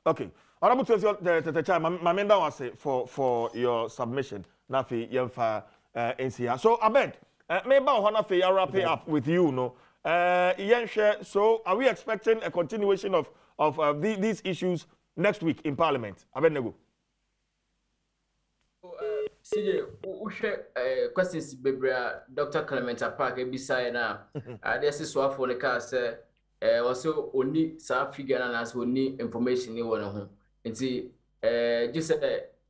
Okay. Honorable the time, Mamenda was say for your submission. Nafi Yemfa NCR. So Abed, maybe I want to wrap it up with you, no. So are we expecting a continuation of these issues next week in Parliament? Abed Nego.
CJ, who questions Bebra Dr. Clementa Park beside now. This is what for the car say also only some figure and as only information you want to home. Nti just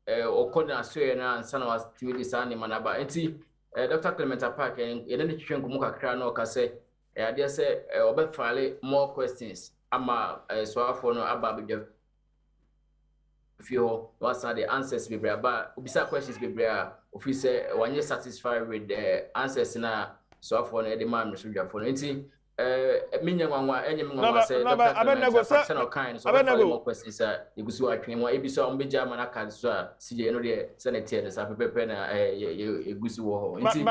okoda so na ansa na was TV sane manaba nti Dr. Clementa Park and then twetwe nkomo kakra na oka say ade say obefale more questions ama so afọ no aba bedwa fio was the answers be bra obisa questions be bra officer wanye satisfied with the answers na so afọ no e de man so dwa for nti minya nwanwa enye nwanwa say
Abenego say
no kind so Abenego questions igusu atwen mo ebisa ombeja mana kan so a CJ no de senator de sa pepepe na egusu wo ho nti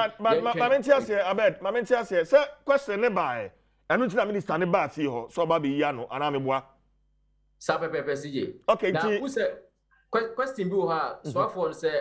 mamenti ase say question ne bae anu nti na minister ne ba fi ho so ba be ya no ana meboa
sa pepepe CJ
okay
na who say question bi wo ha so afọ say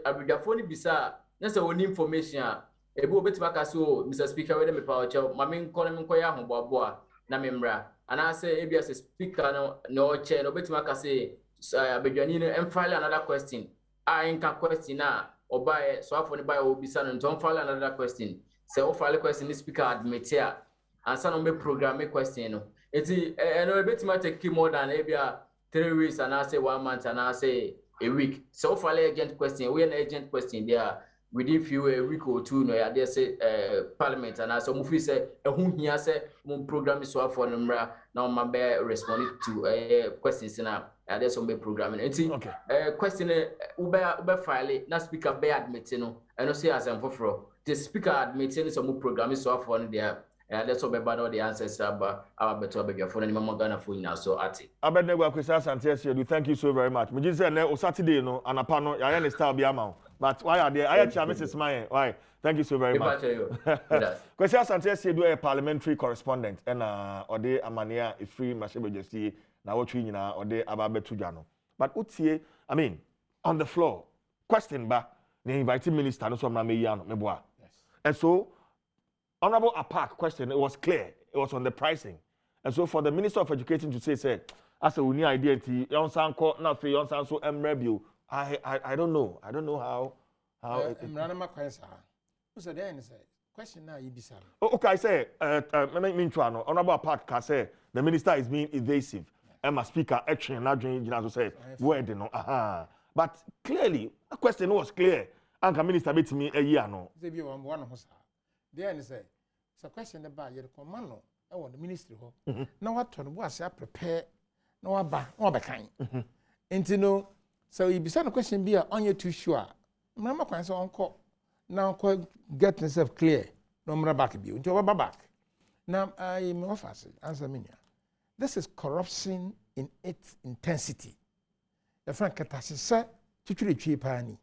abudafo ni bisa na say woni information ebi obetima ka so Mr. Speaker we dem me power chow mame nko ya hoboaboa na memra ana say ebi as speaker no chair no obetima ka say abedwani no emfile another question inka question na obae so afọ ni bae obisa no nton file another question say o file question ni speaker admit here ansa no me program question no eti no obetima take more than ebi 3 weeks and I say 1 month and I say a week so file agent question we an agent question there within a week or two, no, I dare say Parliament, and as a movie say a whom he has said, one program is so for number now, my bear responded to questions in a there's some programming. And see, question Uber file, not speaker bear admitting, and I say as I'm for the speaker admitting some program is so for there. Let's all be bad all the answers about our better beg your phone and Mamma Ghana for now. So at it.
I bet never Christmas and you thank you so very much. Mujin say on Saturday, no, and upon I understand be amount. But why are there? I actually Mrs. Maya. Why? Thank you so very much. Christmas and do a parliamentary correspondent and or de amania is free machine just Nnawotwe Yi or de ababe tujano. But utie, I mean, on the floor, question ba, the invited minister no so na me yano me boa. And so Honorable Apak question, it was clear. It was on the pricing. And so for the Minister of Education to say, as a uni idea, yon san ko na fe yon san so emrebu. I don't know. I don't know how
Mranama Kwansa. Who said then say question now you bisa.
Okay, I say Honorable Apak can say the minister is being evasive. Emma speaker actually not doing to say where they know. But clearly the question was clear. Anka minister bet me a year no.
They be one of us. Then say, it's a question about your command. I want the ministry. Now what to was I prepare? No, about kind. And you know, so you be a question be on you too sure. Mamma can so on call. Now get yourself clear. No more back you. Until back. Now I am office. Answer me. This is corruption in its intensity. The frank catasisa, titri pani.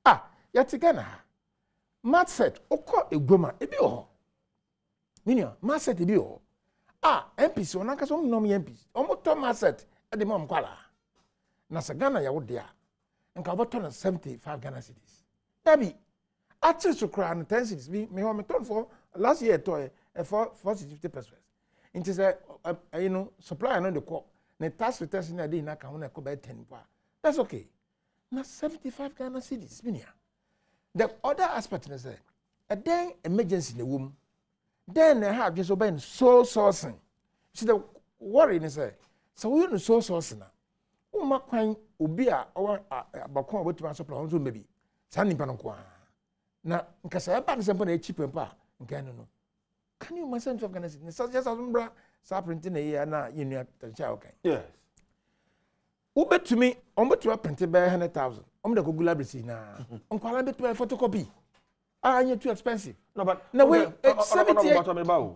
Ah, yatigana. Mat set, oko egoma, ebio. Minya, mat set ebio. Ah, MPs, on anka some nom MPs. Omoto mat set, at the mom kwala. Nasagana ya wodia. And Kaboton 75 Ghana cedis. Dabi, actually to cry and 10 cedis. Me home turn for last year to 40-50%. It is a supply on the court. The tax returns in a day, not count a 10. That's okay. Now 75 Ghana cedis. The other aspect is a day emergency in the womb. Then they have just obeying soul sourcing. See, the worry is so we know soul sourcing. Uma kwan obi a owa abakon obetima supply on so maybe sani pa no kwa na nkasa e ba ne sempo na cheap pa nka no can you imagine of organization so just umbra sa printing na here na yenu tacha okay
yes
ubetumi ombetua print be 100,000 omde ko gula brisi na onkwala betua photocopy anya too expensive
no but
na we 70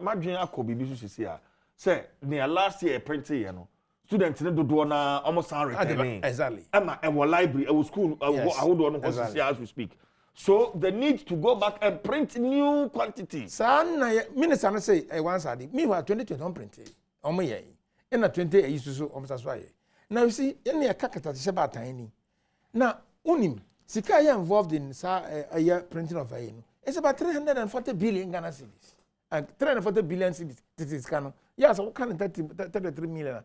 madwen akobi bi so sisi a say near last year printing you know students need to do na almost returning.
Exactly.
Emma, our library, our school, as we speak. So the need to go back and print new quantities.
Sana, minister say, I once had it. Meanwhile, 2020 on printed. On my in a 20 I used to so almost as well. Now you see, any a kakata is about tiny. Now, unim, Sikaya involved in a year printing of a it's about 340 billion Ghana cedis. 340 billion cedis. This is canon. Yes, what kind of 33 million?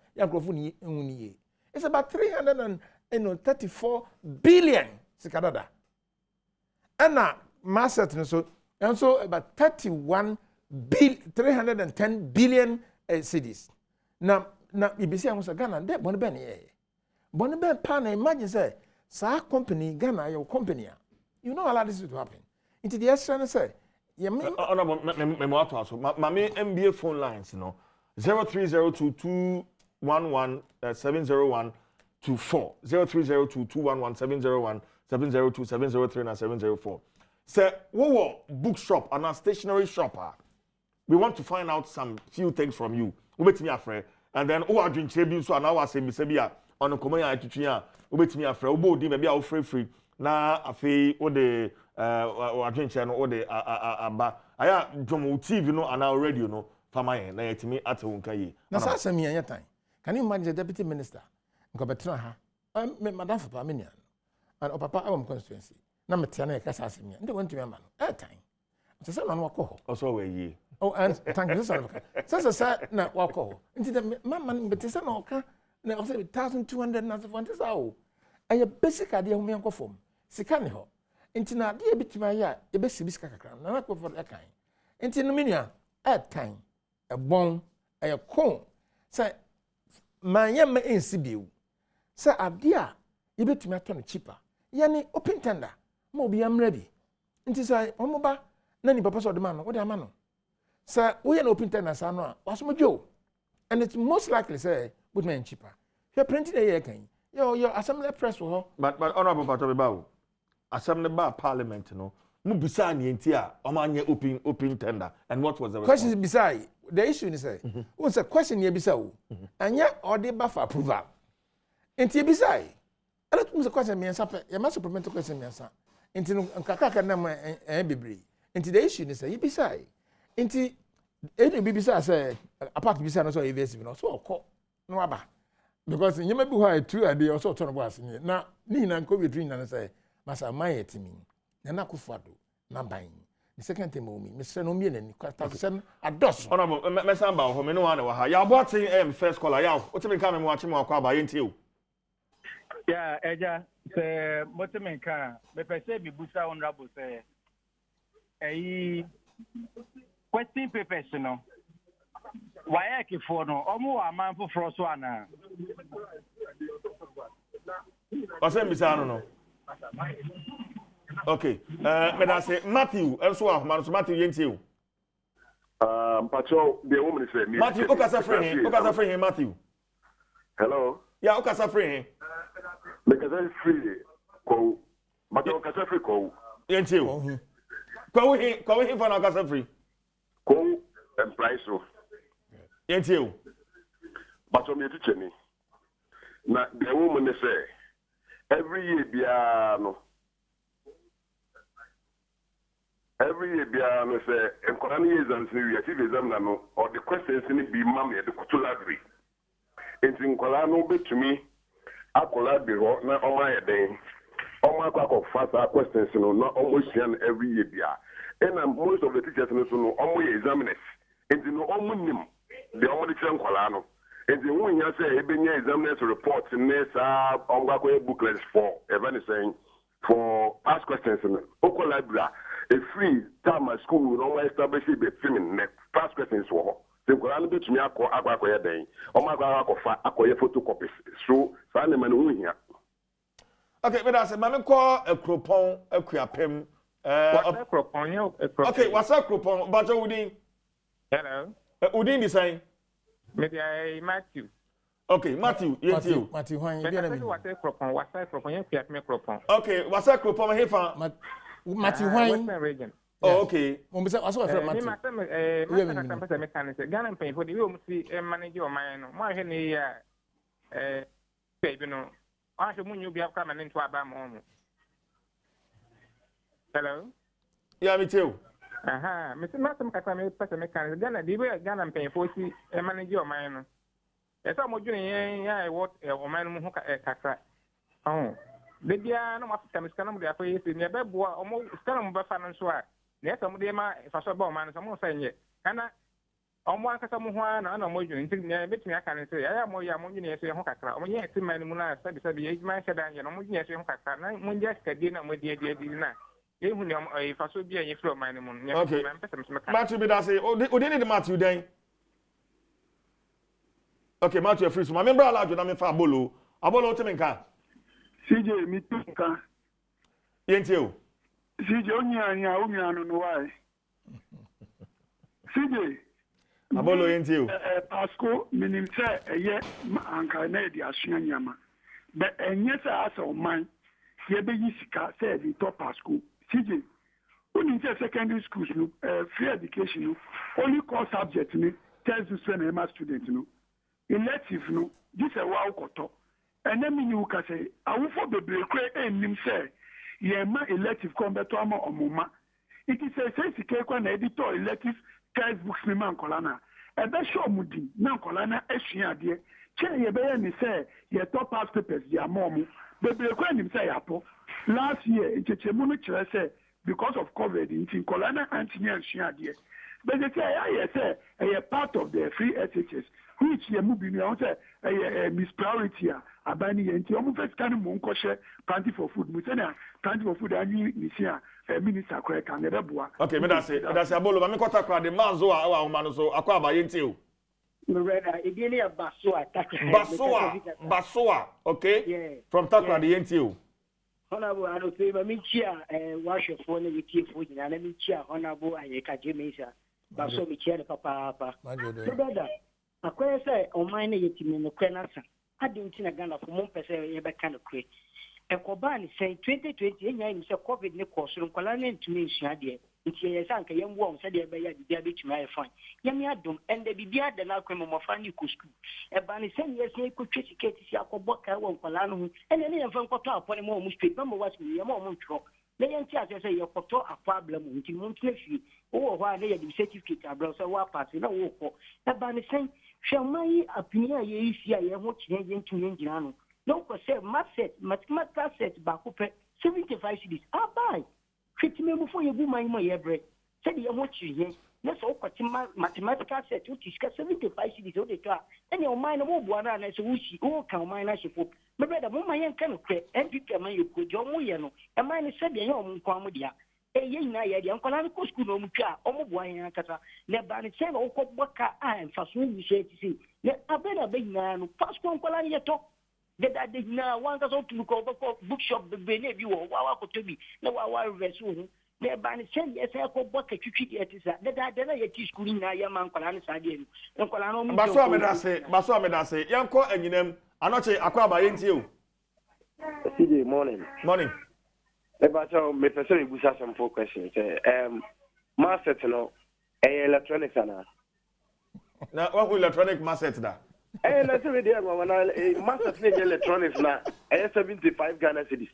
It's about 334 billion. Sikadada. And now, Masset, and so about 310 billion cedis. Now, BBC was a Ghana, that Bonben. Bonben Pan, imagine say, Sa company, Ghana, your company. You know, allow this to happen. Into the extra say,
honorable Mami MBA phone lines, you know. 030221170124 0302211701 702 703 and 704. Say, we bookshop and a stationery shopper. We want to find out some few things from you. Wait me afraid, and then are doing tribute so now I say Missabia on a common attitude. Wait me afraid, Obodi maybe I'll free. Na afi o de adwenche no o de aba aya dwomo TV no ana radio no famaye na yetimi atewunka yi
na sa asemi anya tan can you imagine the deputy minister nko betra ha madam for pamenia and papa awam constituency na metia na yakasa asemi nde wantumi ama no tan se se no wakọ ho
also we yi
oh and thank you sir se na wakọ ho nti the mama betese na oka na o say 1200 na 70 sao aya basic ade ho me nko fom sika ne ho nti na ade bitima ya e be sibi sika kakra na na ko for e kan nti no menua tan e bon e kon say manya ma ensi biu say ade a e betumi ato no cheaper yani open tender ma obi amra bi nti say omoba na ni papa so de ma no wo de ama no say wo ye na open tender sa no a wasomjo and it's most likely say but man cheaper you printing e ye kan your assembly press ho
but honorable Patobe Bawo assembly bar parliament no mu bisa ni enti a o ma anye open tender and what was the
question beside the issue is say what's the question you bisa wo anya order bar for approval enti beside ala tum se question me ansa ya ma supplementary question me ansa enti no nkaka na ma bebre enti the issue is say you beside enti any bisa say apart bisa no so evasive no so okọ no aba because you may be why true idea also turn about na ni na nko between na say masa my timi na na kufado na ban the second time me Mr. no me na ni kwata sen ados
honorable mesa ba ho me no wa ha ya boatin first caller ya o timi ka me mo achi mo akwa ba yenti o
ya eja se motimen ka me pese bi busa honorable say question papers no why ke for no omo wa man for so ana
Ose misano no okay me da say Matthew enso wa man so Matthew yenti o
Pacho the woman say me
Matthew okasa free him Matthew
hello
yeah okasa free him
because I free ko Matthew okasa free ko
yenti o ko we for na okasa free
ko and price so
yenti o
but I'm a teacher. Now, the woman they say, every year, biano. Every year, biano say, and Korani is an serious exam, or the questions in it be mammy at the Kutulagri. It's in Kolano bit to me, I could be wrong, not on my day. On my back of fast questions, not almost every year, and most of the teachers know only examiners. And you know, only the only Kolano. And the one you say, examiners reports in this booklets for saying for past questions in Oko Library, a free time at school will always establish a feminine past questions for the Koran bit to me. Aqua day. Oh my God, acquire photocopies. So, Simon here.
Okay, but I said, Mamma call a cropon, a quapim. Okay, what's a cropon? But Udin.
Hello.
Udin is saying.
Maybe Matthew.
Okay, Matthew, you.
Matthew, when
you what's a cropon? What's a cropon? You can't make cropon.
Okay, what's a cropon?
Matthew, when?
Oh, okay.
When we say, what's what Matthew?
Ghana paying for the room, see, manage your mind. Why, any, baby, no. I should you be coming into a bam home. Hello?
Yeah, me too.
Aha, Mr. Martin Catame, Pastor Mechanic, Ghana, the way Ghana paying for see a manager your mind. As I'm doing, I what a man who can oh, the dear no matter time is coming there for you in your bed, almost stand on financial. Yes, some of them are if I saw a man, someone saying it. And on one Casamuan, and I'm wondering, between I can say, I am more young, you say, Hokaka, or yes, my Muna, said the age man said, and I'm yes, Hokaka, when just a dinner with the idea dinner. If I should be a flow, my name.
Okay, Matthew, but I say, oh, didn't Matthew then? Okay, Matthew, free. So my member allowed you to make a bolo. A bolo to make a
CJ, me too.
Yentio.
CJ, only I don't know why. CJ.
Abolo yentio.
Pasco, meaning say a year, Uncle Nedi, as Yama. But and yes, I ask of mine, Yabisika said the top Pasco. CJ, when in secondary school, free education, only core subject, tells you send a student, elective, this a wow koto. And then you can say, I will for the break and him say, Yema elective combat or mama. It is a sense cake when editor elective textbooks me man colana. A best show mudi, now colana, Eshia dear. Chen Yabayan say, your top past papers, your mom. The break him say, Apple. Last year, it's a Chemuno say, because of COVID, in colana Antony and Shia dear. But they say, I say, a part of the free SHS, which you moving on say, a Miss Priority, a banning, and you almost kind of monkoshe, plenty for food, Musena, plenty for food, and you see a minister crack and the bois.
Okay, but that's it. That's a bolo. I'm going to cry the manzo, our man, so I call by Yentio. Basoa, okay? From Takra, the Yentio.
Honorable, I don't say, me cheer, wash your phone with your food, and let me cheer, Honorable, and you can't give me, sir. But so me cheer the papa. So, brother, I quite say, on mine, you in the Quenasa. I didn't see a gun of 1% ever kind of create. A Coban say 2020, and I said, COVID, no course, from Colanian to me, Shadia. It's a sank, a young woman said, the baby to my fine. Yammy Adom, and the baby had the outcome of fun you could school. A banny saying, yes, you could trick Yakoboka, one Colano, and then from Cotta upon a more street. Number was me, a moment troll. They ain't say your Cotta a problem until Montreal. Oh, why they had the certificate, a browser war party, no walk. A banny saying, shall my opinion, ye see, I am watching to Indiano. No, for say, mathematical set back up 75 cities. I buy. Treat me before you do my bread. Said you watch you here. That's all mathematical set, which is 75 cities all the time. And your mind of one, and I say, we see all can mine as you put. My brother, my young can create and pick a man you could, John Moyano, and mine said, your own comedy. A young night, the uncle and school no car, almost one and Cata, never and say, oh, Baka, and fast when you say to see. Let a better big man, fast one colony talk. That I did now want us all to look over bookshop the Benevi or Wawa to be. No, our vessel. They're banning send yes, I could book a chichi at that I don't know yet school in Yaman Colanis again.
Basso Medase, Yanko and you know, I'm not saying Aquaba into you.
CJ, morning.
Morning.
About your Mr. Bush has some 4 questions. Master, no, electronics.
Now, what will electronic master that?
Eh, na say we dey when masters in electronics na 75 Ghana cedis.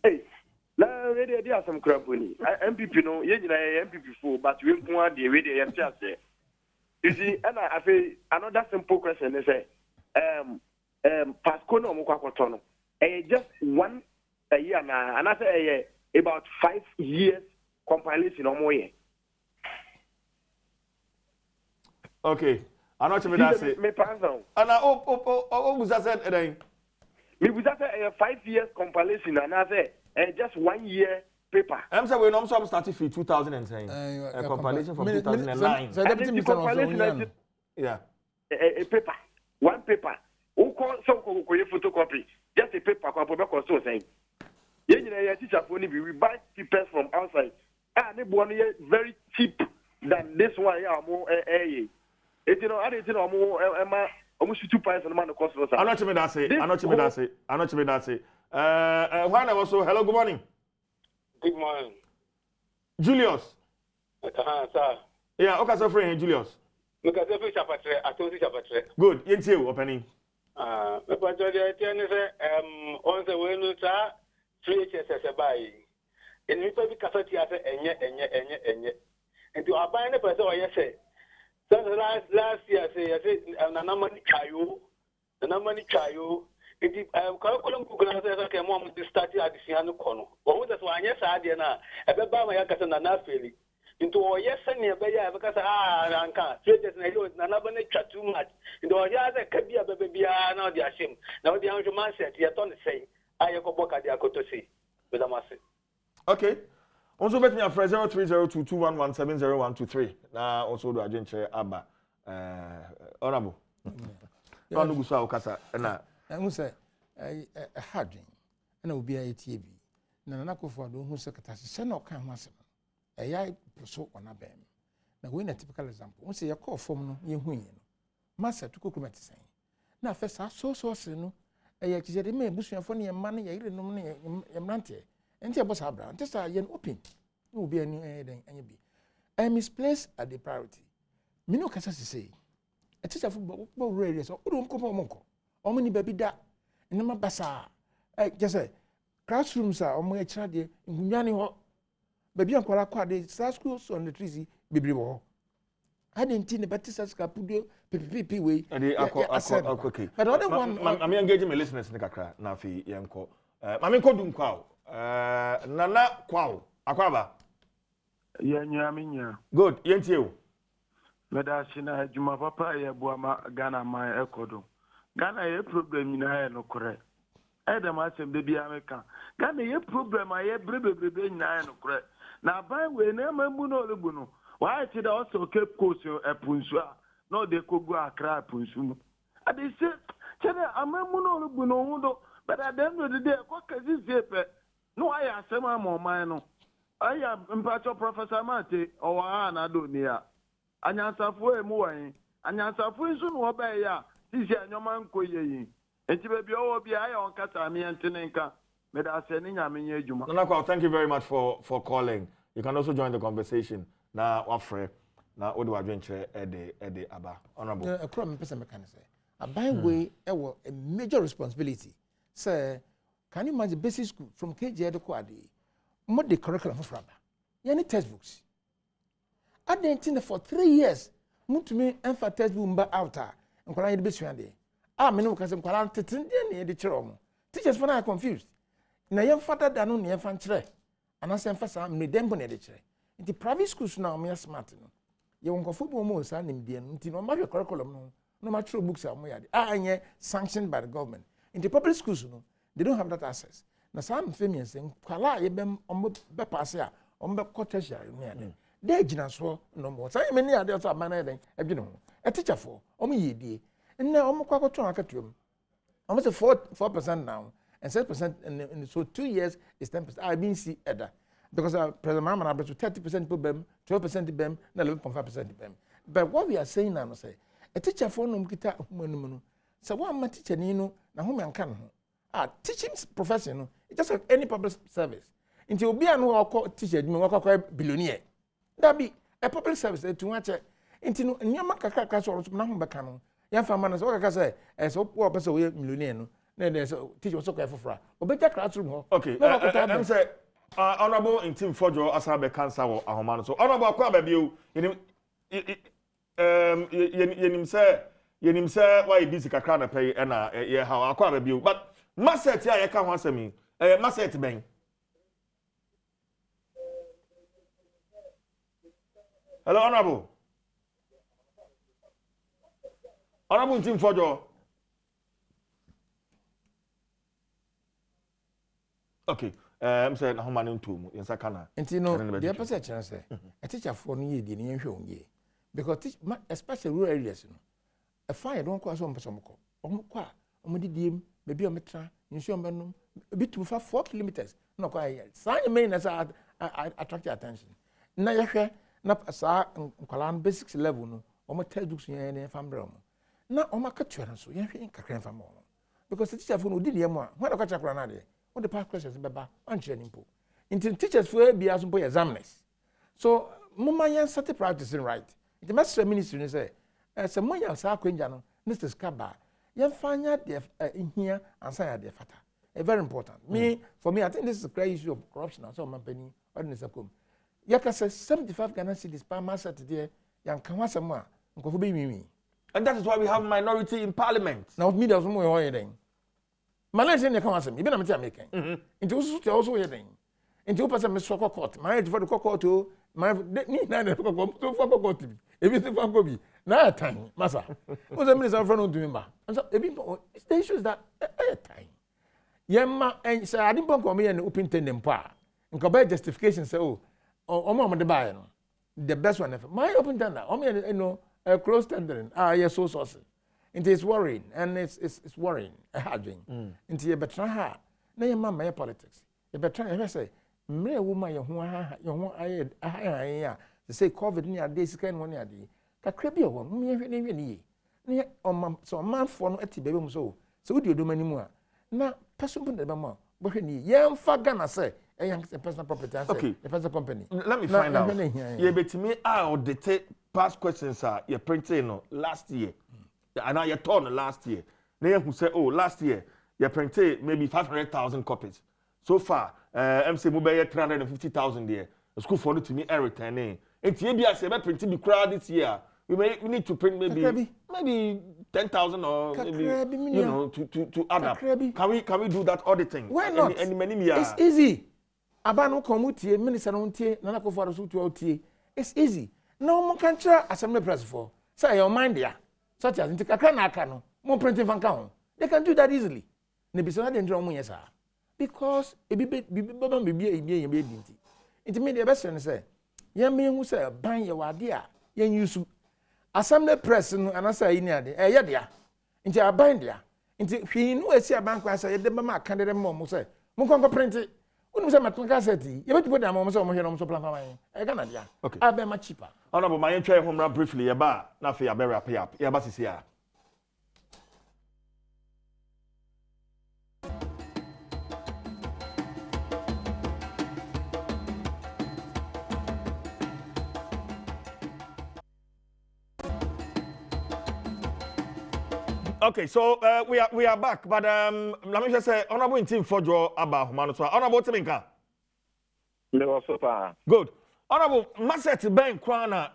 Hey, na we dey some craponi. MPP no, ye nyina MPP full, but we nko ade we dey yam say. You see, and I feel another simple question is Pasco no mo kwakoto no. Just 1 year na, and I say about 5 years compilation or more.
Okay. I know what you mean.
Me panza.
And was that said then?
Me was that 5 years compilation and I say just 1 year paper.
I'm saying we know some started from 2010. A compilation from 2009.
So deputy minister also
yeah.
A paper. One paper. Who call so ko photocopy. Just a paper ko be so saying. You teacher for we buy papers from outside. And they one very cheap than this one here more It you know, I didn't know more almost 2 pints on the man cost.
I know what you mean that say. I know what you mean that say. I know what you mean that say. When I was so hello, good morning.
Good morning.
Julius.
Sir.
Yeah, okay, so friend Julius.
Look at every chapter, I told you chapter.
Good. You opening.
But on the way no sir, 3 HS buy. And we probably cassette as enye. And to buy the person or yes say. Last year say Nanamani Chayo. It is curriculum Google okay, mom to start at the Siano Kono. But that's why yes, I did not. I bet by my Yakatan and not fairly. Into our yes, and near Baya because I can't. Traders and I know Nanabani chat too much. Into our yes, I can be a baby, now the Ashim. Now the Angel man said, he had done the same. I go back at the Akotosi with a massive.
Okay. Also, bet me a friend 030221170123. Now, also, the agent chair Abba. Honorable. No, no, so Kasa.
I must say, a hard drink, and it will be a TV. Nanako for the who secretary, send or come once. A yai so on a bam. Now, when a typical example, once you call from you win. Master to cook met saying. Now, first, I saw no. A yak is a may bush and funny and money, a little money, a mante. And your boss Abraham, just a young open. You will be a new anything, and you be. I misplaced at the priority. Mino Cassasi say, a teacher football radius or don't come on Monko. How many baby that in my bassa? Just say, classrooms are on my child in Gunyani Hall. Baby and Qualaqa, the star schools on the trees, baby war. I didn't think the Baptist Capudio, PPP way.
Okay. But other one, I'm engaging my listeners in the Kakra, Nafi, Yanko. Mammy Kodum Quao. Nana Quao, Aquaba.
Yaminya.
Good, Yentio.
Medashina Juma Papa, Yabuama, Ghana, my Ecodo. Ghana, a problem in I no correct. Adam, I said, baby America. Ghana, a problem, I have baby in I no correct. Now, by way, never Muno Lubuno. Why did also keep course a punsua? No, they could go a crap punsuno. And they said, Chena, I'm a Muno Lubuno, but at the end of the day, what can this paper? No, I am some more minor. I am Impatio Professor Mate or Anna Dunia. And Yasafu Moy, and Yasafu soon obey ya. This year, no man could ye. And you may be all be I on Catami and Tenenka. But I said,
Nana, thank you very much for calling. You can also join the conversation. Now, offer now, what do I venture Eddie Abba? Honorable.
A problem person can say. A by way, a major responsibility. Sir, can you imagine basic school from KJ to Quadi? What the curriculum for Fraba? Any textbooks? I didn't for 3 years. Move to me and for textbook outer and Koran the best one day. I mean, because I'm Koran Tetin, the children. Teachers when I confused. Now, your father than on the infant tray. And I send for some made them on the tray. In the private schools now, me are smart. You won't go football more, son, in the end, no matter curriculum, no matter books are more. Sanctioned by the government. In the public schools, they don't have that access. Now, some famous saying, Kala, you been on the passer, on the cottage, they so no more. So many others are managing, a teacher for, ye, and now I'm quite a almost 4% now, and 7%, and so 2 years is 10%. I've been see Edda. Because President Mama average to 30% to BEM, 12% to BEM, 11.5% to BEM. But what we are saying now, say, a teacher for no kita mono. So one my teacher Nino, na home and can. Teaching profession, it's just like any public service. Until be an work teacher, you work a billionaire. That be a public service to watch it. Until Yamaka or Nahum Bacano, ya fa man so ka say e so po person we millionaire no na dey so teach so ka fofra obeja classroom ho
okay I'm say honorable in team fojo asabe cancer wo ahoma no so honorable akwa ba bi o yenim say why busy kakra na pay na ye ha akwa ba bi o but marset ya ye ka ho asemi marset ben hello honorable team fojo okay I'm saying how many to yensa kana
enti no the person chance say a teacher for no ye di ne hwe onye because especially rural areas no a fire don kwa so mpeso mko omko omdi diem be bi ometra nsu ombenum bitu fa 4 kilometers no kwa ye say me na say attract your attention na ye hwe na sa nkwala basics level no omta education ye ne fambre omo na omaka twere so ye hwe kakra fam omo because the teacher for no di diem a when ka chakra na de what the past questions beba anche nimpo into teachers for be as examiners so mama yan start practicing right the master ministry say as a moya sa kwanja no Mr. Skaba yan fanya de here and say de fata very important for me I think this is a clear issue of corruption and so company ordinance come yaka say 75 Ghana cedis per master there yan kan wasam a nkofo be mimi
and that is why we have minority in parliament
now media so mo hoye den Malaysia ne kan asem ibe na meti American nti usu te also ye den nti upasa me so court marriage for the court o my ni na the court to for court bi ebi se for court bi na time masa o se minister for no do me and so ebi the issue is that time yemma en say adi bon ko me ne open tender mpa nka by justification say o mo de buy no the best one my open tender o me no close tendering yes so sources. It is worrying, and it's worrying. Into your betra ha. Na your mama your politics. You betra you say, "Me woman your to say COVID near days kind one year day. Ka crebi one. Me ni. Ni so man for no eti baby so. So do you do many more? Na person put the mama. But ni yam fa Ghana say a young personal property.
Okay,
the personal company.
Let me find out. You bet me out the past questions are you printed last year. And now you turn last year. They who say, oh, last year you printed maybe 500,000 copies. So far, MC Mobile 350,000 there. The school for it to me returning. And TBI say, printing be crowd this year. We need to print maybe 10,000 or maybe to add up. Can we do that auditing?
Why not? It's easy. Abano komutie minister no tie na ko for so to tie. It's easy. No mo kan try assembly press for. Say your mind there. Such as into kakra na aka no mo printing fan ka they can do that easily ne bisa na dey ndro mo yesa because ebi be dinti it me the best say ya me hu say ban ye wade a yan use assembly press no anasa yi ni ade ye dia nti aban dia nti hwi no esi aban kwa say ye de ma aka de mo say mo kon ko print unu say maton cassette ye betu put am mo say mo hwe no so plan fan e ga na dia abe ma cheaper
honorable my try home run briefly ye ba na fe ya be wrap up ye ba sisi ya Okay, so we are back, but let me just say, honorable in team for Joe Abba Humano. So, honorable Timinka. Good. Honorable Masset Bank Kwana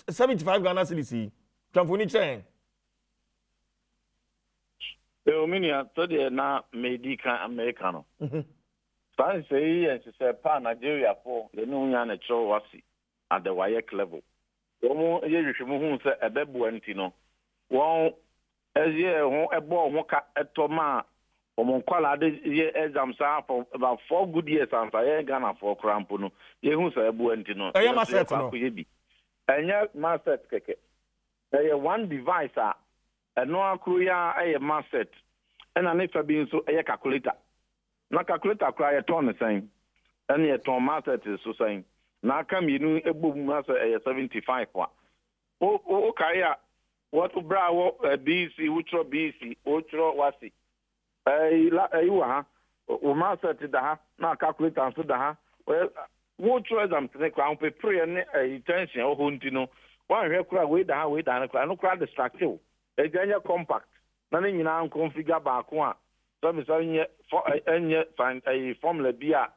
75 Ghana cedis. Kamfuni chain.
Eominia today na medica Americano. Science say and she said pa Nigeria for the new yan a show was at the WAEC level. Omo ye you say a bebu antino. One as ye a ball moka etoma omonkwala de ye exams for about 4 good years and I Ghana for crampono. Ye who say ebu antino.
I am a set no.
And yet master keke. There one device and no akruya a maset and an if being so a calculator. Na calculator cry a ton the same. And yet ton maset is so saying. Now come you know a boom master a 75 one. Oh kaya what bravo BC ultra BC ultra wasi. You ha o maset the ha na calculator and so the ha well what exam to make crown pay and attention or huntino. One here cry way down, no crowd distract you.
Ejanya compact. Na ne nyina configure baako a. So me say enye formula bia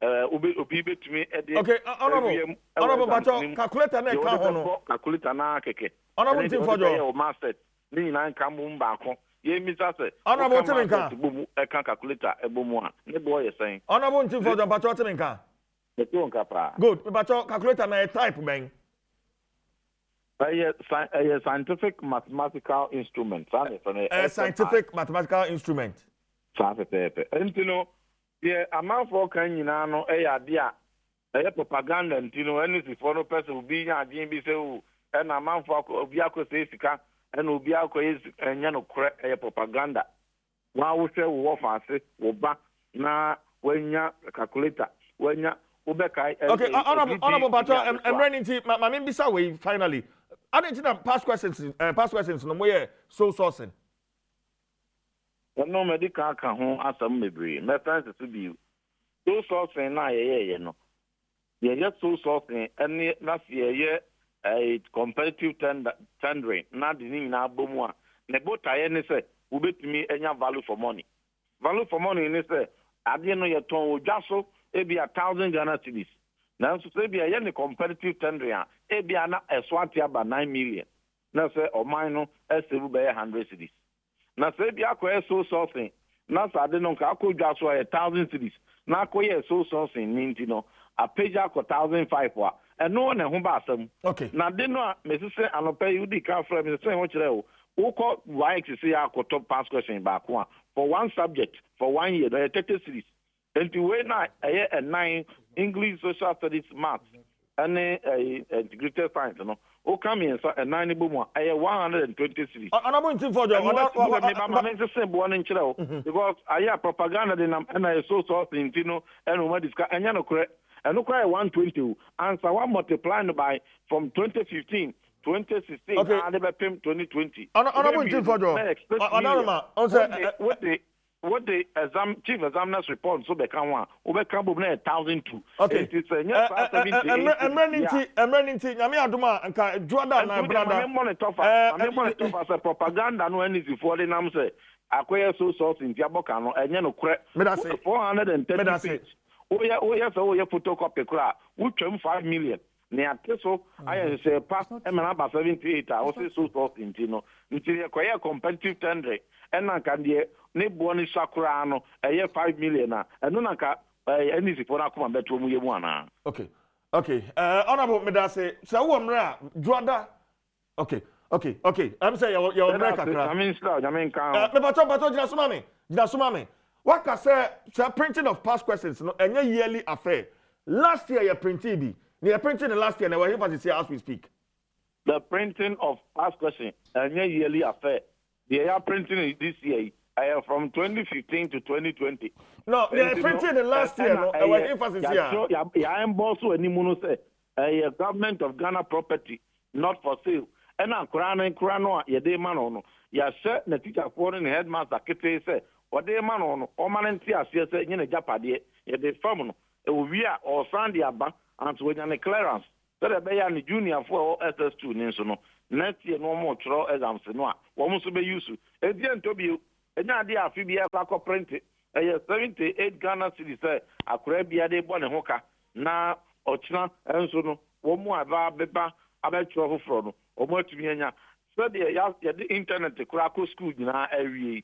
obi betumi e de.
Okay, honorable Bato calculator na ka ho no.
Calculator na keke.
Honorable Tim Fojo.
Master. Ni nyina nka mu baako. Ye mi sa say.
Honorable Tim nka.
E kan calculator e bomu a. Ne boy ye saying.
Honorable Tim Fojo Bato Tim nka. Good. Bato calculator na type ben.
A scientific mathematical instrument.
A scientific mathematical instrument.
Ntino, the amount for Kanyina no idea. A propaganda, Ntino, any for person will be a GMB so an amount for Obiako Sesika and Obiako is a propaganda. Now we say war fancy, Oba, na when ya calculator, when ya Ubekai.
Okay, honorable Bato, I'm running to my name this way finally. I didn't know past questions no more so sourcing.
No medical can home as some memory. My friends to be so sourcing na no. Yeah, just so sourcing and last year a competitive tendering, not the name na bomwa. Nebo tayene say, we bet me any value for money. Value for money in say, I didn't know your tone just it be 1,000 Ghana cedis. Now, so be a competitive tender, a be an Eswatia by 9 million. Now, say, or mine, as they will be 100 cities. Now, say, be a so something. Now, I don't know, I could just 1,000 cities. Now, so something, Nintino, a page out 1,005 for, and no one at home about them.
Okay.
Now, they know, Mrs. Say, I'll pay you the car from the same what you who called why to say I could top pass question back one for one subject for 1 year, there are 30 cities. And to wait now, a 9 English, social studies, maths, and a integrated science, no. Oh, come in, a 9 boom, a 120 cities.
I'm going to for the
same one in Chile because I have propaganda and I saw something, you know, and what is and you know, correct, and look at 120 and so one multiplied by from 2015. 2016,
okay.
And they pay 2020. What the chief examiner's report so they can one over Cambo 1,002.
Okay.
It's a as a propaganda no any before the name say acquire so source in Diabocano and you know 430 oh yeah so your photocopy cra which 5 million. Near so I say pass about 78 I was so source in Tino until you acquire competitive tender and I can dear Neboni Sakurano a year 5 million and no naka any for Akuma bedroom you one.
Okay. Honorable Medase, so Drada. Okay. I'm saying your America.
I mean,
Sumami. What can say printing of past questions no any yearly affair. Last year you printed you printing the last year and we're here to say as we speak.
The printing of past questions and yearly affair. They are printing this year. From 2015 to 2020.
No, they are printing the last year. No, our emphasis here.
I am also a say government of Ghana property not for sale. And I'm crying ya de man on. Ya said the teacher foreign headmaster Kete say, what de man on, or man and tia say, in a japade, ya de family. We are or Sandy Abba, and with an clearance. So the Bay and junior for SS2 Ninsono. Next year, no more trial exams. No, almost be used to. Again, to be. And idea Phoebe Aqua printed a 78 Ghana city say a crabia de Bonahoka na Ochna and so one more beba about travel from or more to me. So the internet the Krakow school in our area.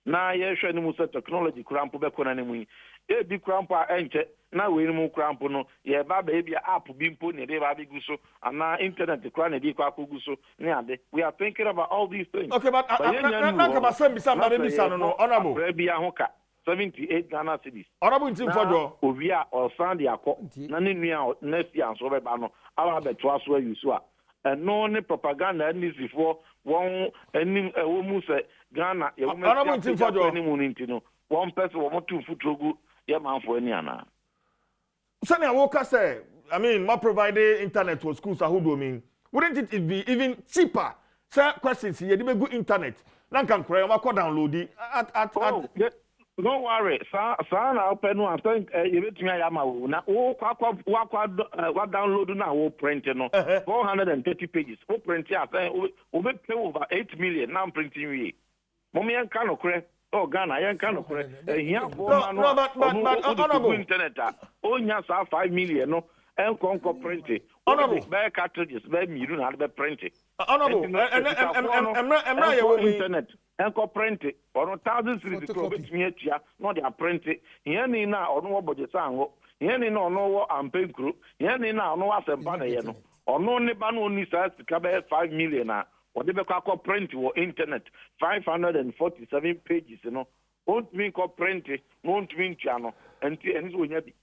Now, yes, technology crampo beconani. A big crampa enter now we remove crampono. Yeah, baby app being put in the baby guso and now internet the crown de Kwakuguso. We are thinking about all these things.
Okay, but honorable
78 Ghana cities.
Honorable Tim Fojo.
Ovia or Sandy Ako, Nania next year and so Bano. I'll bet to us where you saw. And no any propaganda and this before one any woman say Ghana,
Honorable Tim
Fojo. One person will want to foot to yeah, man for any ana.
Sunny Walker say, I mean, my provided internet for schools are who do mean. Wouldn't it be even cheaper? Sir, questions here, they good internet. Now can cry, I could download it at
Don't worry, son, I'll pay no. I think you bet me. I am now. What download now? We'll print 430 pages. We'll print here. We'll pay over 8 million. Now I'm printing we. Mommy and Kano Kre. Oh, Ghana, I am Kano Kre. Here for honorable internet. Oh, yes, 5 million. No, and conquer printing. Honorable, buy cartridges. Buy me. You don't have to print it. Honorable, and internet. Enko print it or 1,000 cities to be here, not their print it. Here now or no budget sango. Here no no and pay group. Here now no as a banner or no neban only size to cover 5 million or the Bacako print or internet 547 pages, you know. Won't mean co print it, won't mean channel and it's when you be.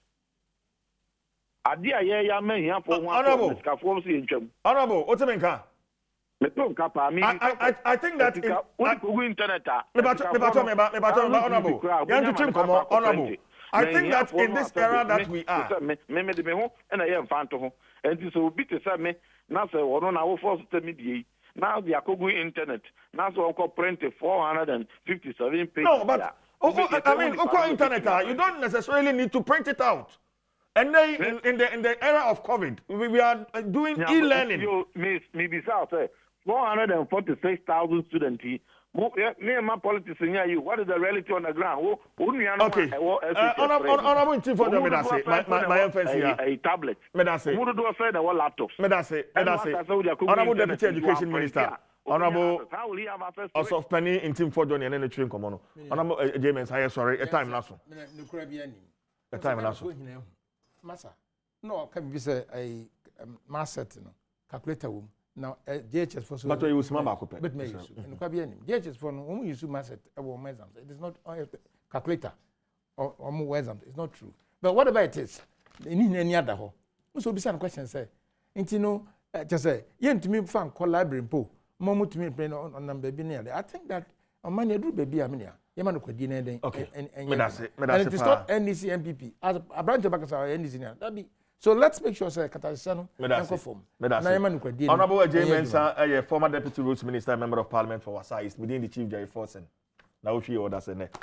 Adia ya may here for one honorable, what's the main I think that I think that in this era that we are, and I am fan to and this will be to say me now say or on our first media. Now the Akogu internet now so print 457 pages. No, but I mean internet you don't necessarily need to print it out. And then in the era of COVID, we are doing e-learning. Maybe so. 446,000 students. Me and my politics in you. What is the reality on the ground? Okay. Honorable Chief for my emphasis here. A tablet. Who do I say the laptops? Honorable Deputy Education Minister. Honorable also Penny in Team for Johnny and then train common. Honorable James, I sorry, a time now. A time now.
Massa. No, can be say a mass calculator room. Now, JHS for so. But you use Mama Cooper. But may use. And Kabian, JHS for no use Masset or Mesam. It is not calculator or more Wesam. It's not true. But what about it is? In any other hole. So, be some questions say. Intino, just say, yen to me found call library po. Momo to me brain on number baby near. I think that on money do baby Aminia. Yaman could dinner. Okay. And it is not NDC MPP. As a branch of Bakasa NDC. That be. So let's make sure say Katasano form. Honorable J. Mensa, a former Deputy Rules Minister, Member of Parliament for Wasa East, within the Chief Jerry Forsen. Now she orders a neck.